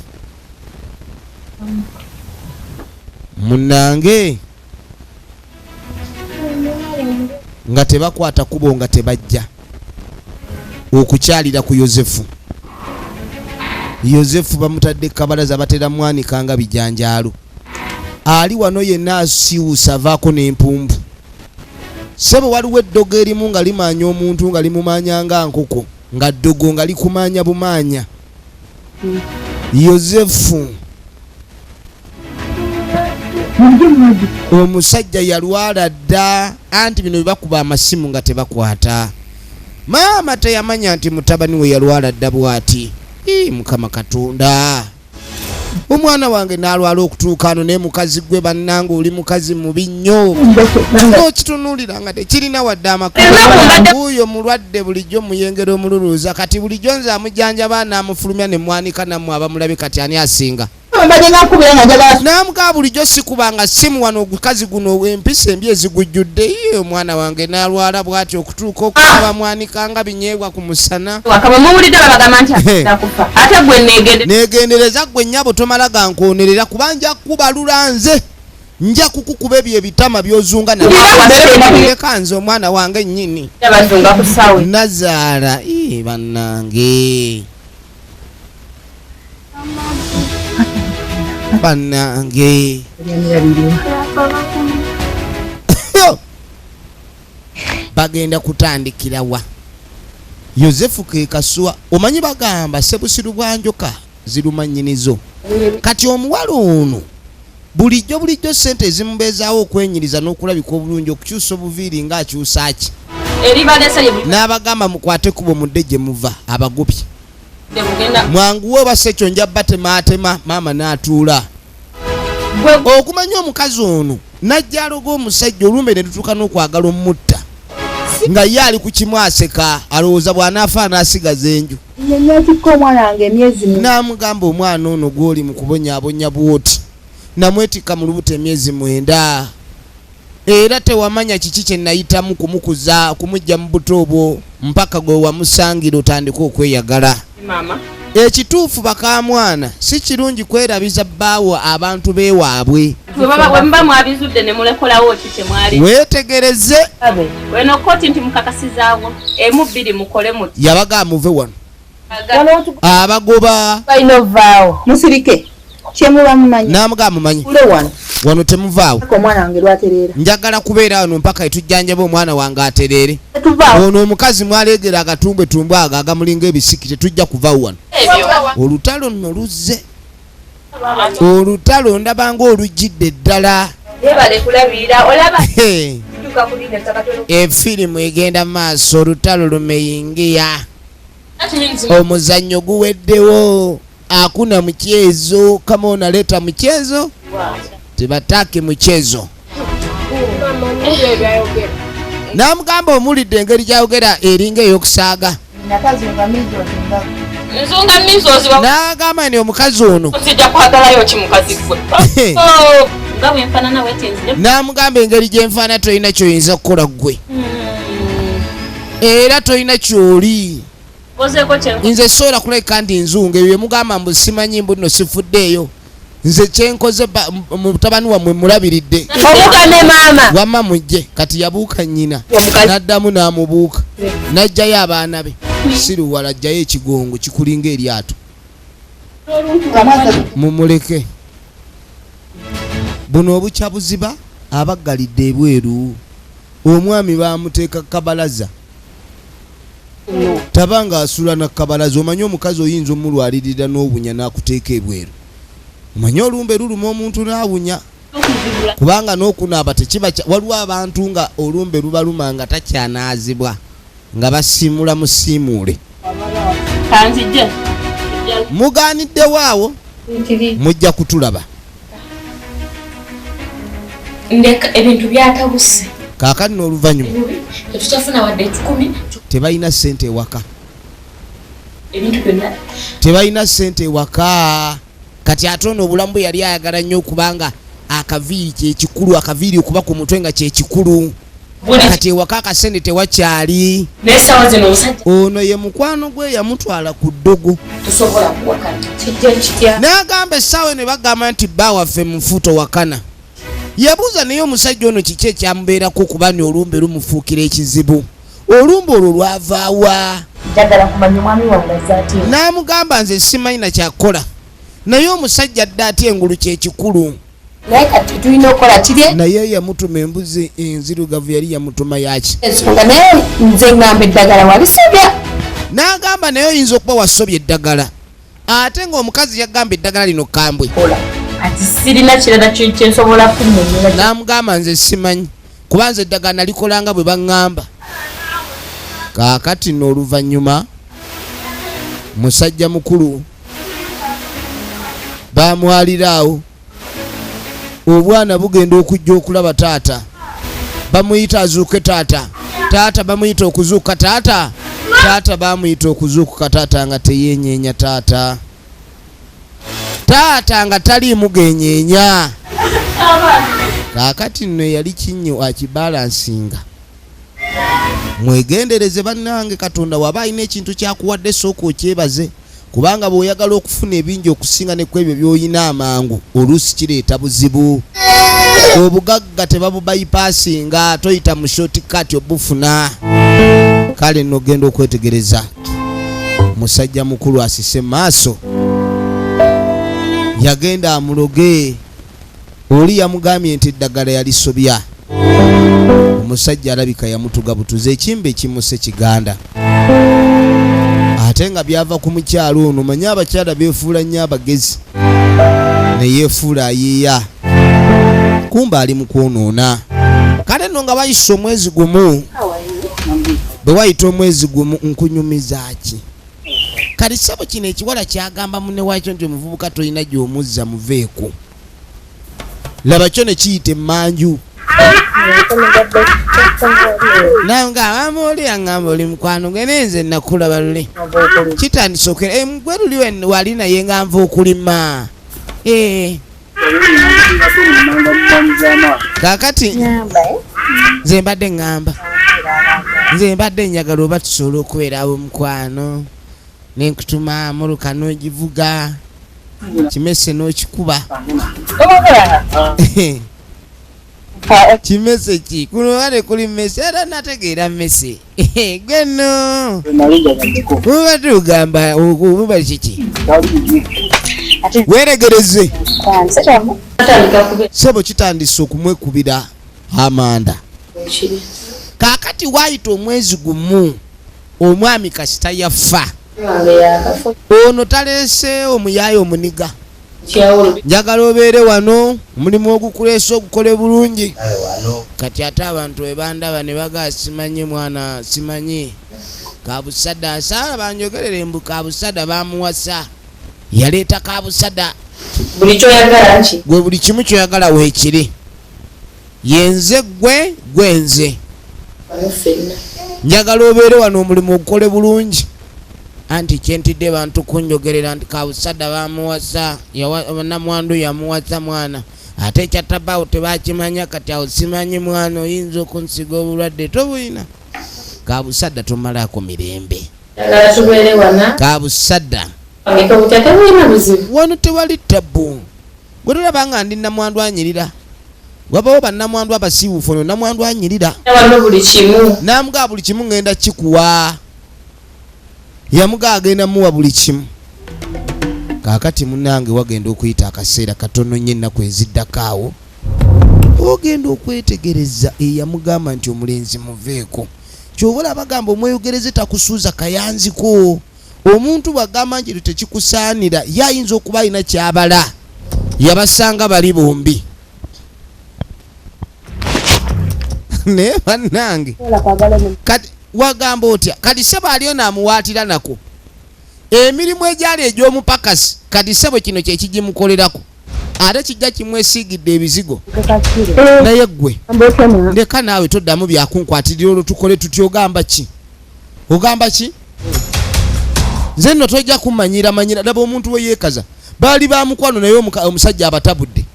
munange nga tebakwata kubo nga tebajja okukyalira ku Yozefu bamutadde kabalaza batera mwanika nga bijanjaalo ali wano yenna asiwusa avaako n'empumbu sebo waliwo eddogo erimu nga limaanya omuntu nga limumanya nga nkoko nga ddogo nga likumanya bumaanya Yozefu omusajja yalwala dda anti bino bebakuba amasimu nga tebakwata maama teyamanya nti mutabani we yalwala dda bwati Mukama Katonda omwana wange nalwala okutuuka ano naye mukazi gwe bannanga oli mukazi mubi nnyo okitunuulira nga tekirina wadde amakulu oyo mulwadde bulijjo muyengera omululuuza kati bulijjo nze amujjanjaba n'amufulumya ne mwanika nammwe abamulabe kati ani asinga namugaa bulijjo sikubanga simu wano ogukazi guno empisa embi ezigujjudde ye omwana wange nalwala bwati okutuuka okuba mwanika nga binyeebwa ku musana negendereza gwe nnyabo tomala gankoonerera kuba nja kubalula nze nja kukukuba ebyo ebitama byozunga naleka nze omwana wange nnyini Nazaala bannange bannange bagenda kutandikira wa Yozefu ke kaswa omanyi bagamba sebusiru bwanjoka ziruma nnyinizo kati omuwala ono bulijjo sente ezimubezaawo okwenyiriza n'okulabika obulungi okukyusa obuviiri ng'akyusa ki n'abagamba mukwate kubo mudde gye muva abagobye mwanguwe oba ekyo nja batemaatema maama n'atuula okumanya omukazi ono najja aloga omusajja olumbe ne tutuuka n'okwagala omutta nga ye ali ku kimu aseka alowooza bw'anaafa anaasigaza enju n'amugamba omwana ono gw'oli mu kubonyaabonya bwoti namwetikka mu lubuto emyezi 9 era tewamanya kiki kye nayitamu kumukuza kumujja mu buto obwo mpaka gwe wamusangira otandika okweyagala ekituufu bakamwana si kirungi kwerabiza bbaawo abantu beewaabwe weetegereze yabaga muve wano abagoba musirike kyemuba mumanyi n'amugaa mumanyi wano temuvaawo njagala kubeera wano mpaka etujjanjaba omwana wange atereere ono omukazi mwaleegera agatumbwetumbwe ago agamulinga ebisiki tetujja kuvaawo wano olutalo nno luzze olutalo ndabanga olujjidde ddala efirimu egenda maaso olutalo lumeyingiya omuzannyo guweddewo hakuna mchezo kama unaleta mchezo tibataki mchezo namugamba omulidde engeri gyayogera eringa ey'okusaaga n'agamba ni omukazi ono n'amugamba engeri gyenfaana tolina kyoyinza kukola ggwe era tolina kyoli nze sobola kulabika ndi nzunga ebyo mugamba mbu simanyi mbu nno sifuddeeyo nze kyenkoze mutabani wammwe mulabiridde obuuka ne maama wamma mujje kati yabuuka nnyina n'addamu n'amubuuka n'ajjayo abaana be siruwala ajjayo ekigongo kikulinga eryato mumuleke buno obukya buziba abaggalidde ebweru omwami bamuteeka kabalaza tabanga asula na kabalaza omanyi omukazi oyinza omulwalirira n'obunya n'akuteeka ebweru omanyi olumbe luluma omuntu n'awunya kubanga n'okunaaba tekiba waliwo abantu nga olumbe lubaluma nga takyanaazibwa nga basiimula musiimuule mugaaniddewo awo mujja kutulaba ndeka ebintu byatabuse kaakati n'oluvannyuma tetutafuna wadde 10 tebalina ssente ewaka ebintu byonna tebalina ssente ewaka kati ate ono obulamu bwe yali ayagala nnyo okubanga akaviiri kyekikulu akaviiri okuba ku mutwe nga kyekikulu kati ewaka akasente tewakyali n'essaawa zino omusajja ono ye mukwano gwe yamutwala ku ddogo tosobola kuwakana kijja kitya n'agamba essaawa ne bagamba nti bba waffe mufuuto wakana yabuuza naye omusajja ono kiki ekyamubeerako kubani olumbe lumufuukira ekizibu olumbe olwo lwavaawa njagala kumanya omwami wange azzaati n'amugamba nze simanyi na kyakola naye omusajja adde atya engulu kyekikulu naye kati tulina okukola kiri naye yamutuma embuzi enzirugavu yali yamutuma yaki ensonga naye nze ngamba eddagala walisobya n'agamba naye oyinza okuba wasobya eddagala ate ng'omukazi yagamba eddagala lino kambwe kati sirina kirala kyensobola kunnyonnyola n'amugamba nze simanyi kuba nze eddagala nalikolanga bwe baŋŋamba kaakati nno oluvannyuma musajja mukulu bamwaliraawo obwana bugenda okujja okulaba taata bamuyita azuuke taata taata bamuyita okuzuuka taata taata bamuyita okuzuukuka taata nga teyenyeenya taata taata nga taliimu genyeenya kaakati nno yali kinnyo akibalansinga mwegendereze bannange katonda waba alina ekintu kyakuwadde sooka okyebaze kubanga bw'oyagala okufuna ebingi okusinga ne ku ebyo by'oyina amangu oluusi kireeta buzibu obugagga tebabubayipaasinga toyita mu shortcut obufuna kale nno genda okwetegereza musajja mukulu asise maaso yagenda amuloge oli yamugambye nti eddagala yalisobya omusajja alabika yamutuga butuze ekimba ekimuse kiganda ate nga byava ku mukyalo ono manye abakyala beefuula nnyo abagezi neyeefuula ayiiya kumba ali mu kwonoona kale nno nga bayisa omwezi gumu bwe wayita omwezi gumu nkunyumiza ki kati ssebo kino ekiwala kyagamba munne waakyo nti omuvubuka tolina gy'omuzza muveeko laba kyo ne kiyita emmanju naye ng'abamu oli aŋŋamba oli mukwano gwe nenze nakulaba lule kitandise okera gwe luli wali naye nga nva okulima kaakati nze mbadde ŋŋamba nze mbadde njagala oba tusobola okubeera ab'omukwano nenkutuma muluka n'ogivuga kimese n'okikuba kimese ki kuno wale kuli mese era nategeera mese gweno kuba tugamba okuba kiki weregereze sebo kitandise okumwekubira amanda kaakati waayita omwezi gumu omwami kasita yafa ono taleese omuyaayi omuniga njagala obeere wano omulimu ogukuleesa ogukole bulungi kati ate abantu webandaba ne bagaa simanyi mwana simanyi kabusada asaala banjogerere embu kabusada bamuwasa yaleeta kabusada buli kyoyagala nki gwe buli kimu kyoyagala weekiri yenze gwe gwenze njagala obeere wano omulimu ogukole bulungi anti kyentidde bantu kunjogerera nti kabusada bamuwasa namwandu yamuwasa mwana ate ekyatabaawo tebakimanya kati awo simanyi mwana oyinza okunsiga obulwadde tobulina kabusada tomalaako mirembe kabusada wano tewali tabu gwe tulaba nga ndi namwandu anyirira wabawo bannamwandu abasiibuufu ono namwandu anyirira waliwo buli kimu namugaa buli kimu ngenda kikuwa yamugaa agenda muwa buli kimu kaakati munnange wagenda okuyita akaseera katono nnyo ennaku eziddako awo ogenda okwetegereza eyamugamba nti omulenzi muveeko kyobola bagamba omweyogereze takusuuza kayanziko omuntu bwagamba nti tekikusaanira ye ayinza okuba alina kyabala yabasanga bali bombi naye bannange kati wagamba otya kati sebo aliyo naamuwaatira nako emirimu egyali egy'omupakasi kati sebo kino kyekigimukolerako ate kijja kimwesiigidde ebizigo naye ggwe ndeka naawe toddamu byakunkwatirira olwo tukole tutya ogamba ki nze nno tojja kummanyira daba omuntu we yeekaza baali bamukwano naye omusajja abatabudde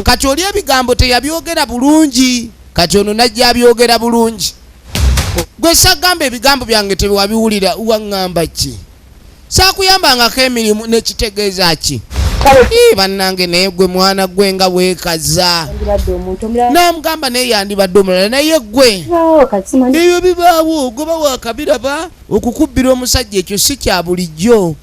kati oli ebigambo teyabyogera bulungi kati ono najja abyogera bulungi gwe sagamba ebigambo byange tewabiwulira waŋŋamba ki saakuyambangako emirimu nekitegeeza ki bannange naye gwe mwana gwe nga weekaza namugamba naye yandibadde omulala naye gwe ebyo bibaawo goba wakabiraba okukubbira omusajja ekyo si kya bulijjo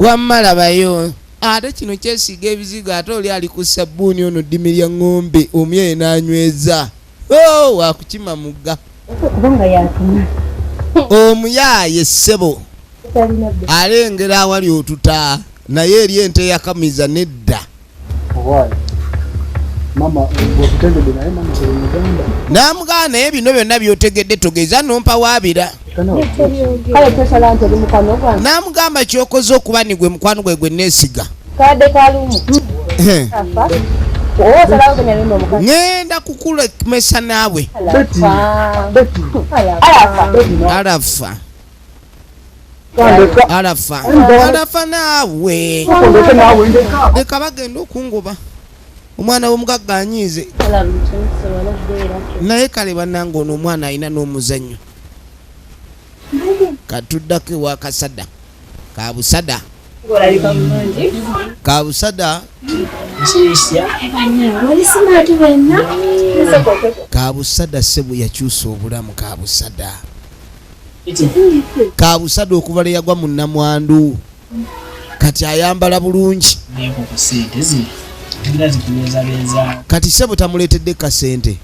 wammalabayo ate kino kyesiiga ebizigo ate oli ali ku sabbuuni ono ddimi lya ŋŋombe omuyeye n'anyweza wakukima mugga omuyaaye ssebo alengera awali otuta naye eri ente yakamiza nedda namugaa naye bino byonna byotegedde togeza nompa waabira namugamba kyokoze okuba nigwe mukwano gwe neesiga ngenda kukulemesa naawe alafa naawe leka bagenda okungoba omwana w'omugagga anyiize naye kale bannange ono omwana alina n'omuzannyo katuddako ewa kasada kabusada kabusada sebu yakyusa obulamu kabusada okuva le yagwa mu nnamwandu kati ayambala bulungi kati sebo tamuleetedde kasente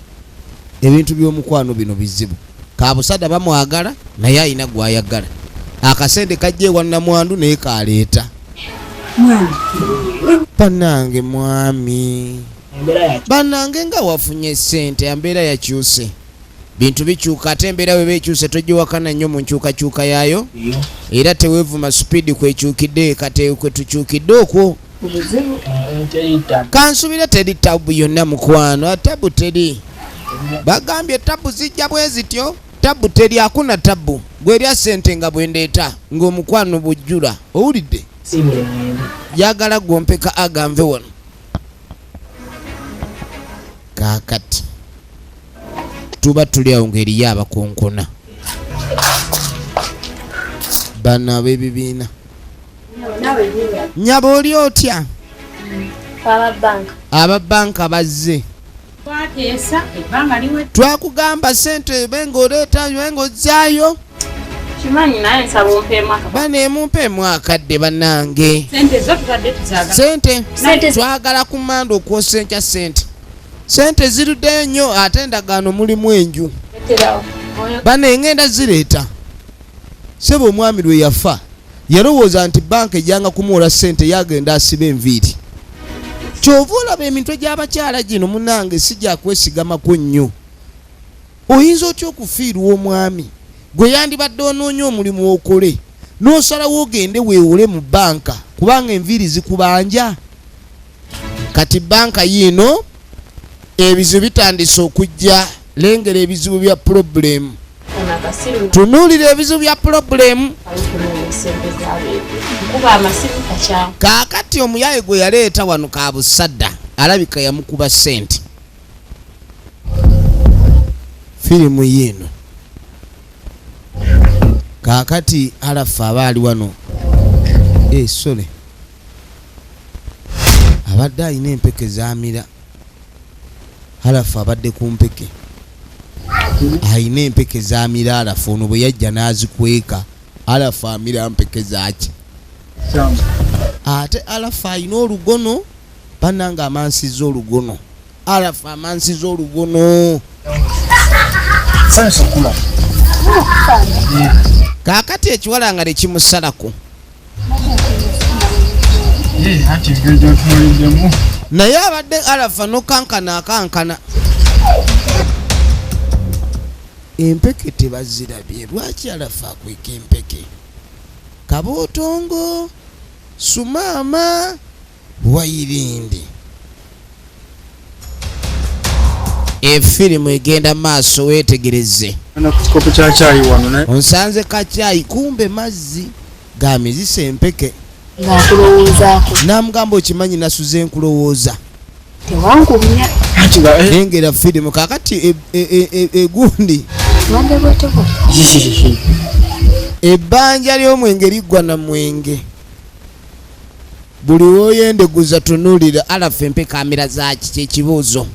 ebintu by'omukwano bino bizibu kabusada bamwagala naye alina gwayagala akasente kajja ewa nnamwandu naye kaleeta bannange mwami bannange nga wafunye sente embeera yakyuse bintu bikyuka ate embeera we bekyuse togiwakana nnyo mu nkyukakyuka yaayo era teweevuma supiidi kwekyukidde kate kwe tukyukidde okwo kansubire teri tabu yonna mukwano tabu teri bagambye tabu zijja bwe zityo tabu teri akuna tabu gwerya sente nga bwendeeta ng'omukwano bujjula owulidde jagala gwompeka agamve wano kaakati tuba tuli awo ng'eriyo abakonkona bano ab'ebibiina nyaba oli otya ababanka bazze twakugamba sente benga oleetayo benga ozzaayo baneemumpeemu akadde bannange sente twagala ku manda okwosenkya sente ziruddeyo nnyo ate endagaano mulimu enju banengenda zireeta sebo omwami lwe yafa yalowooza nti banka ejjanga kumuwola sente yagenda asiba enviiri kyova olaba emitwe gy'abakyala gino munange si gyakwesigamako nnyo oyinza otya okufiirwa omwami gwe yandibadde onoonya omulimu okole n'osalawo ogende weewole mu banka kubanga enviiri zikubanja kati banka yiino ebizibu bitandise okujja lengera ebizibu bya purobulemu tunuulira ebizibu bya purobulemu kaakati omuyaye gwe yaleeta wano kabusada alabika yamukuba sente firimu yiino kaakati alafa abaali wano sole abadde alina empeke zamira. Alafu abadde ku mpeke alina empeke zamira. Alafu ono bwe yajja n'azikweka alafu amira mpeke zaki. Ate alafu alina olugono bannanga amansiza olugono. Alafu amansiza olugono. Kaakati ekiwala nga tekimusalako. Naye abadde alafa nokankana akankana. Empeke tebazirabye. Lwaki alafa akweka empeke? Kabootongo, Sumaama, Wairindi. Efirimu egenda maaso weetegereze. Onsanze kacaayi kumbe mazzi gamizisa empeke. Namugamba okimanyi nasuze nkulowooza. Tewangumya. Nengera firimu kakati egundi. Ebbanja ly'omwenge liggwa na mwenge. Buli woyendeguza tunuulira alafu empeke amira zaki kyekibuuzo.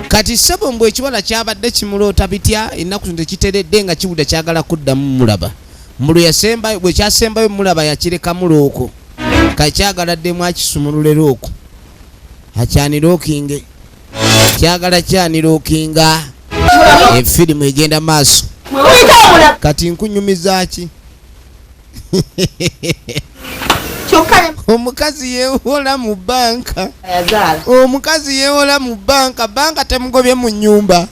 Kati ssebo mbwe ekiwala kyabadde kimuloota bitya ennaku zino tekiteredde nga kibuda kyagala kuddamu mulaba. Mulu yasembayo bwe kyasembayo mulaba yakireka mulooko. Kakyagaladdemu akisumululera okwo. Akyanirookinge. Kyagala kyanirookinga. Efirimu egenda maaso. Kati nkunyumiza ki? Omukazi yeewola mu banka. Omukazi yeewola mu banka. Banka temugobye mu nnyumba.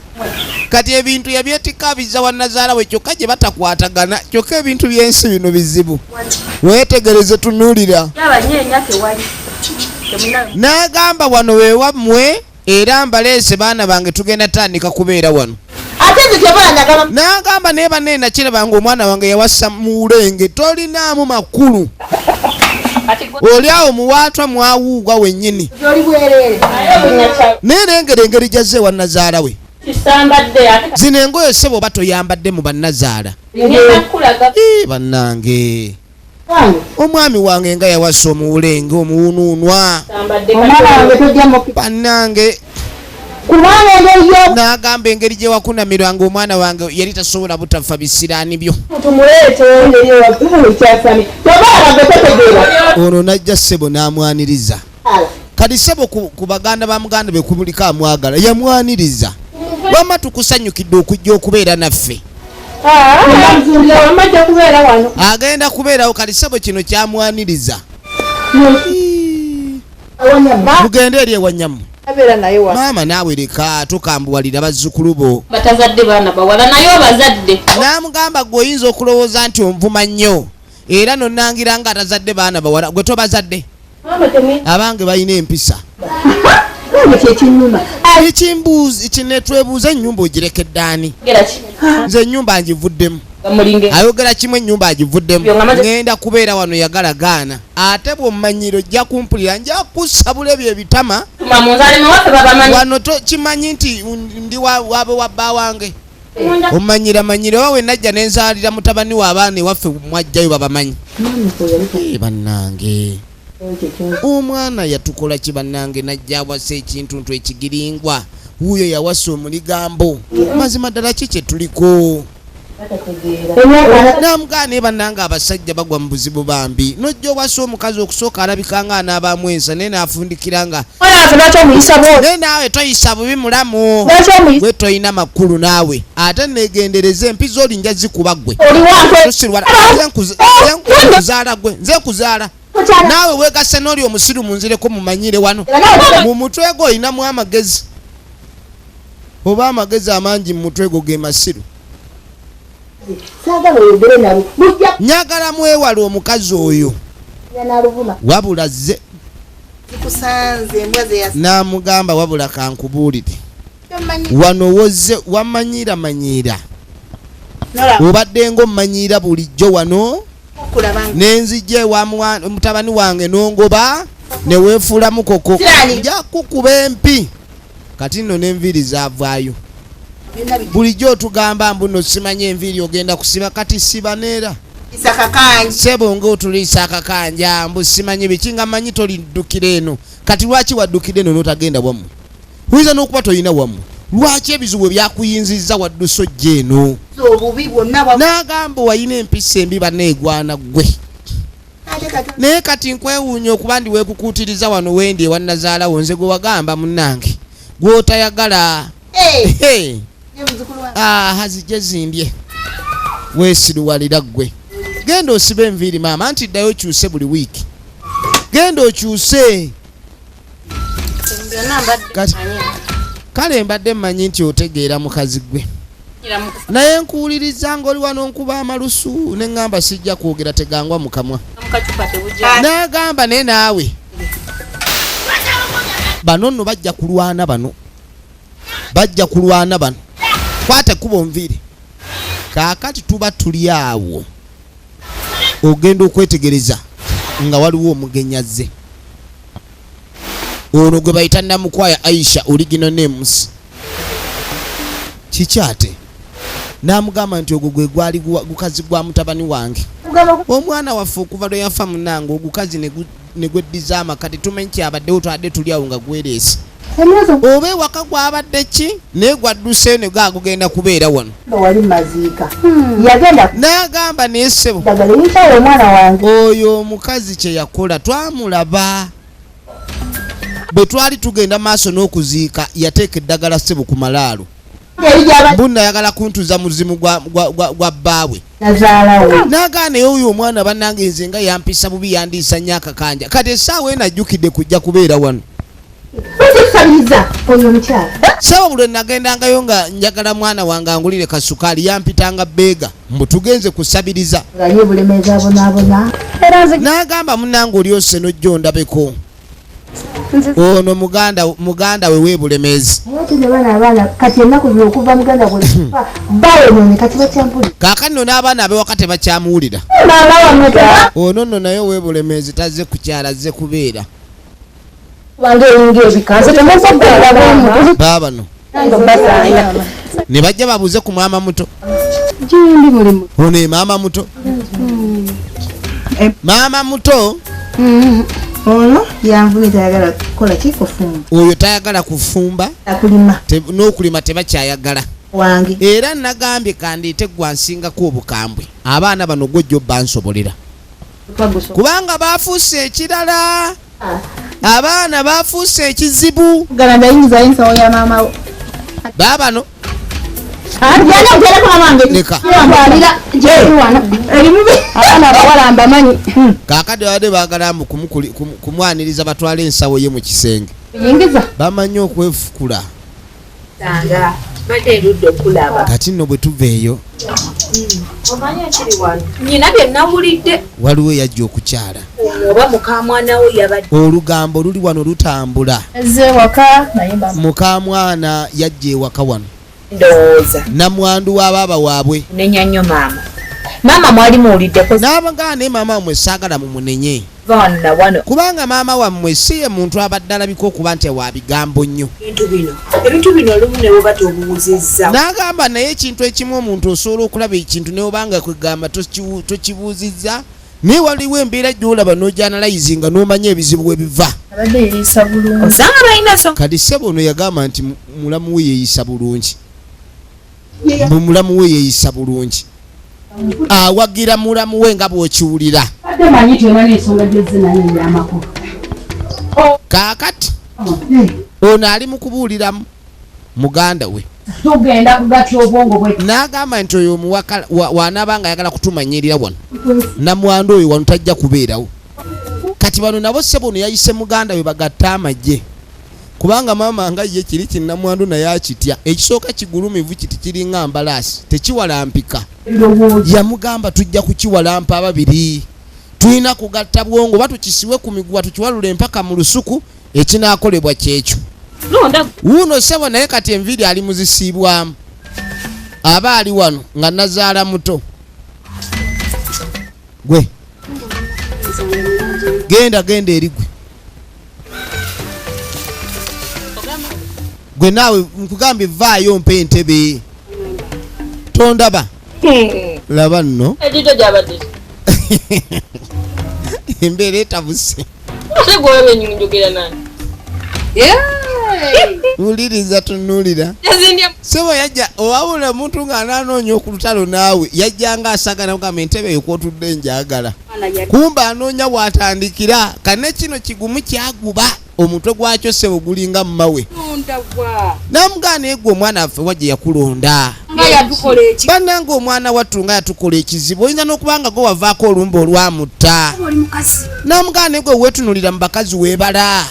Kati ebintu yabyetikaabiza wannazaala we kyokka gye batakwatagana. Kyokka ebintu by'ensi bino bizibu. Weetegereze tunuulira. N'agamba wano weewammwe era mbaleese baana bange tugenda tandika kubeera wano. N'agamba naye banne nakirabanga omwana wange yawassa mu Ulenge tolinaamu makulu. Oli awo muwaatwa mwawuugwa wennyini. Nerengera engeri gyazze wannazaala we. Zino engoye ssebo oba toyambadde mu bannazaala. Bannange omwami wange nga yawassa omuwulenge omuwunuunwa. Bannange n'agamba engeri gye wakunamirwanga omwana wange yali tasobola butafa bisiraani byo. Ono najja ssebo n'amwaniriza. Kati ssebo ku baganda ba muganda be kubuliko amwagala yamwaniriza. Wamma tukusanyukidde okujja okubeera naffe. Agenda kubeerawo. Kati ssebo kino kyamwaniriza. Mugende eri ewanyamu. Maama naawe leka tukambuwalira bazzukulu bo. Batazadde baana bawala naye bazadde. N'amugamba gwe oyinza okulowooza nti onvuma nnyo era nonnangira nga atazadde baana bawala gwe tobazadde. Abange balina empisa. Ekimbuuzi kinetwebuuza ennyumba ogirekedde ani? Nze ennyumba ngivuddemu. Ayogera kimwe ennyumba agivuddemu. Ngenda kubeera wano yagalagaana. Ate bw'omumanyiro ojja kumpulira nja kusabula ebyo ebitama. Wano kimanyi nti ndi waabe wa bba wange. Omumanyira wawe najja nenzaalira mutabani w'abaana ewaffe mwajjayo babamanyi. Bannange omwana yatukola ki bannange najja awasa ekintuntu ekigiringwa. Wuuyo yawasa omuligambo. Mazima ddala ki kye tuliko? Namugaane bannange abasajja bagwa mu buzibu bambi. Nojja owasa omukazi okusooka alabika nga anaabaamu ensa naye naafundikira nga naye naawe toyisa bubi mulamu. Gwe toyina makulu naawe. Ate neegendereze empiza oli nja zikuba ggwe. Nze nkuzaala gwe. Nze nkuzaala. Naawe weegase n'oli omusiru munzireko mumanyire wano. Mu mutwe gwo olinamu amagezi. Oba amagezi amangi mu mutwe gwo ge masiru. Nyagala mwewala omukazi oyo. Wabula zze n'amugamba wabula kankubuulire. Wano wozze wamanyira. Obadde ng'omanyiira bulijjo wano. Nenzijja ewa mutabani wange n'ongoba ne weefuula mukoko. Nja kukuba empi. Kati nno n'enviiri zaavaayo. Bulijjo otugamba mbuno simanye enviiri ogenda kusiba kati siba neera. Isakakanje. Sebo ng'otulisa akakanja mbu simanyi biki nga manyi toliddukira eno kati lwaki waddukira eno n'otagenda wammwe oyinza n'okuba toyina wammwe lwaki ebizibu byakuyinzizza waddusa ojja eno Obubi bwonna n'agamba wayina empisa embi banneegwana ggwe naye kati nkwewuunya okuba ndi weekukuutiriza wano wendi ewa Nazaalawo nze gwe wagamba munnange gw'otayagala hazijje zimbye weesiruwalira ggwe genda osibe enviiri maama anti ddayo okyuse buli wiiki genda okyuse kale mbadde mmanyi nti otegeera mukazi gwe naye nkuwuliriza ng'oli wano nkuba amalusu ne ŋŋamba sijja kwogera tegangwa mu kamwa n'agamba naye naawe bano nno bajja kulwana bano kwata ekkuba onviire kaakati tuba tuli awo ogenda okwetegereza nga waliwo omugenyazze ono gwe bayita Namukwaya Aisha original names kikyate n'amugamba nti ogwo gwe gwali gukazi gwa mutabani wange omwana waffe okuva lwe yafa munange ogukazi ne gweddiza amakati tumenye kyabaddewo twadde tuli awo nga gwereese oba ewaka gwabadde ki naye gwadduse ne gaagugenda kubeera wano wali maziika yagenda n'agamba naye ssebo dagala yitawo omwana wange oyo omukazi kye yakola twamulaba bwe twali tugenda maaso n'okuziika yateeka eddagala ssebo ku malaalo mbunna ayagala kuntuza muzimu gwa bbaawe Nazaalawo n'agaa naye oyo omwana bannange nze nga yampisa bubi yandiisa nnyo akakanja kati essaawa enajjukidde kujja kubeera wano tusabiriza oyo omukyala sawa buli nagendangayo nga njagala mwana wange angulire kasukaali yampitanga beega mbu tugenze kusabiriza ngaye bulemeezi abonaabona era nze n'agamba munnange oli ose n'ojja ondabeko ono muganda we weebulemeezi ati ne abaana kati ennaku zino okuva muganda gwe bayonoone kati bakyampuli kaakati nno n'abaana abewaka tebakyamuwulira maama wamweta ono nno naye weebulemeezi tazze kukyala azze kubeera wange eyinga ebikaze temusoddalabomu baabano ne bajja babuuze ku mwama muto Gindi mulimu. ono ye maama muto maama muto ono yanvumye tayagala kukola kikufumba oyo tayagala kufumba akulima n'okulima tebakyayagala wange era nagambye kandiite gwa nsingako obukambwe abaana bano gwojja obba nsobolera kubanga baafuuse ekirala abaana baafuuse ekizibu gala ndayingiza ensawo ya maama wo baabano ajana gyalako mamange leka yambalira gyewana erimubi abaana abawala mbamanyi kaakade wadde baagala mbu kumwaniriza batwale ensawo ye mu kisenge yingiza bamanyi okwefukula tanga bate erudde okulaba kati nno bwe tuva eyo Omanyi ekiri wano nyina bye nawulidde waliwo eyajja okukyala oba mukamwana we yabadde olugambo luli wano lutambula ezze waka naye mama mukamwana yajja ewaka wano ndowooza namwandu w'abaaba waabwe nenya nnyo maama mwali muwuliddeko n'abagaa naye maama wammwe saagala mumunenye vonna wano kubanga maama wammwe si ye muntu abadde alabika okuba nti wa bigambo nnyo ebintu bino olumu ne bweba tobuuzizza n'agamba naye ekintu ekimu omuntu osobola okulaba ekintu naye obanga kwegamba tokibuuzizza naye waliwo embeera gy'olaba n'ojanalayizinga n'omanya ebizibu we biva abadde yeriisa bulungi osanga balina so kati ssebo ono yagamba nti mulamu we yeeyisa bulungi mulamu we yeeyisa bulungi awagira mulamu we nga bw'okiwulira Ate manyi temanyi ensonga gy'ezinanye y'amakulu. kaakati ono ali mu kubuuliramu muganda we Tugenda kugatya obwongo bwe. n'agamba nti oyo omuwaka wanaaba nga ayagala kutumanyirira wano namwandu oyo wano tajja kubeerawo kati bano nabo ssebo ono yayise muganda we bagatte amagye kubanga maama nga ye kiri kinnamwandu naye akitya ekisooka kigulumivu kiti kiringa mbalaasi tekiwalampika yamugamba tujja kukiwalampa ababiri tulina kugatta bwongo oba tukisiwe ku miguwa tukiwalula empaka mu lusuku ekinaakolebwa kyekyo wuuno ssebo naye kati enviiri ali muzisiibwamu aba ali wano nga Nazaala muto gwe genda eri gwe naawe nkugambye vaayo mpa entebe tondaba laba nno edito gyabadde Embeera etabuse. Ate gwe wenyini njogera nani? Uliriza tunulira. Yazindya Sebo yajja owabula muntu ng'ananoonya ku lutalo naawe yajjanga asagana kugamba entebe eyo kwotudde njagala. Kumba anoonya bw'atandikira kane kino kigumu kyaguba omutwe gwakyo sebo gulinga mmawe. Namugana egwe omwana waffe wajja yakulonda. Bannange omwana wattu nga yatukola ekizibu oyinza n'okubanga gwe wavaako olumba olwamutta. Namugana egwe weetunulira mu bakazi weebala.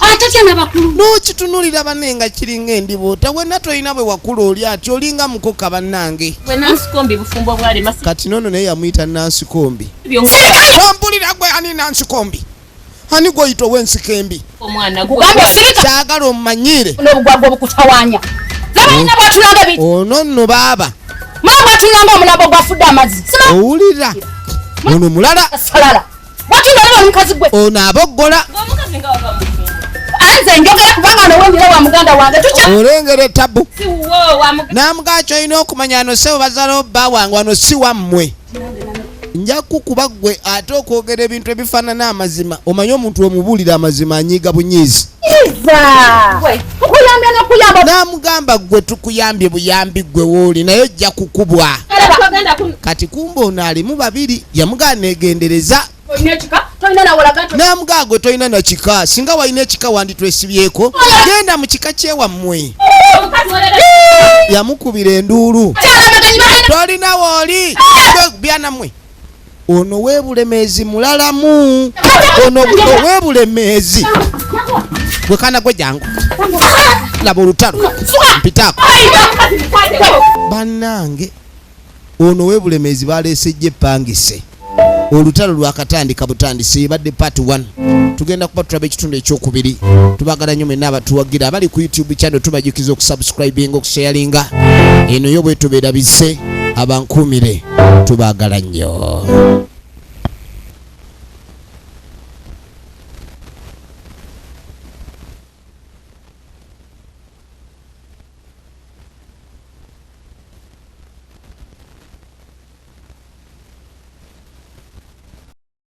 Atatya n'abakulu N'okitunulira banenga kiringa endiboota wenna toyina bwe wakula oli ati olinga mukoka bannange. bwe Nansikombi bufumbo bwali masi. Kati nono naye yamuyita Nansikombi. Wampulira gwe ani Nansikombi? Ani gw'oyita ow'ensikembi? Omwana gwe. kugamba sirika Kyagala ommanyire. n'obugwagwa obukutawanya labalina bwatulanga biti Ono nno baaba. mama bwatulanga omulabo gwafudde amazzi Owulira. Ono mulala. salala bwatulanga omukazi gwe Ono aboggola. Omukazi nga wava mu anze njogera kubanga nowendera wa muganda wange tukya Olengera etabu. si wo wa Namugacho olina okumanya ano sebo bazala obba wange wano si wammwe. Nja kukuba gwe ate okwogera ebintu ebifaanana amazima omanye omuntu omubuulira amazima anyiiga bunyiizi. tukuyambya n'okuyamba Namugamba gwe tukuyambye buyambi gwe wooli naye ojja kukubwa. Baganda ku Kati kumba ono alimu babiri yamugaana egendereza. olina ekika tolina nawolaga Namugaa gwe tolina na kika singa walina ekika wanditwesibyeko genda mu kika kyewammwe. omukazi walera Yamukubira enduulu. Tolina wooli byanammwe. Ono weebulemeezi mulalamu. Ono weebulemeezi. Gwe kana gwe jangu. Laba olutalo. Mpitaako. Bannange. Ono weebulemeezi baleese ejje epangise. Olutalo lwakatandika butandise ebadde part 1. Tugenda kuba tulaba ekitundu ekyokubiri. Tubagala nnyo mwenna abatuwagira abali ku YouTube channel tubajukiza okusubscribinga okusharinga. Eno yo bwe tubeera bise abankuumire tubagala nnyo.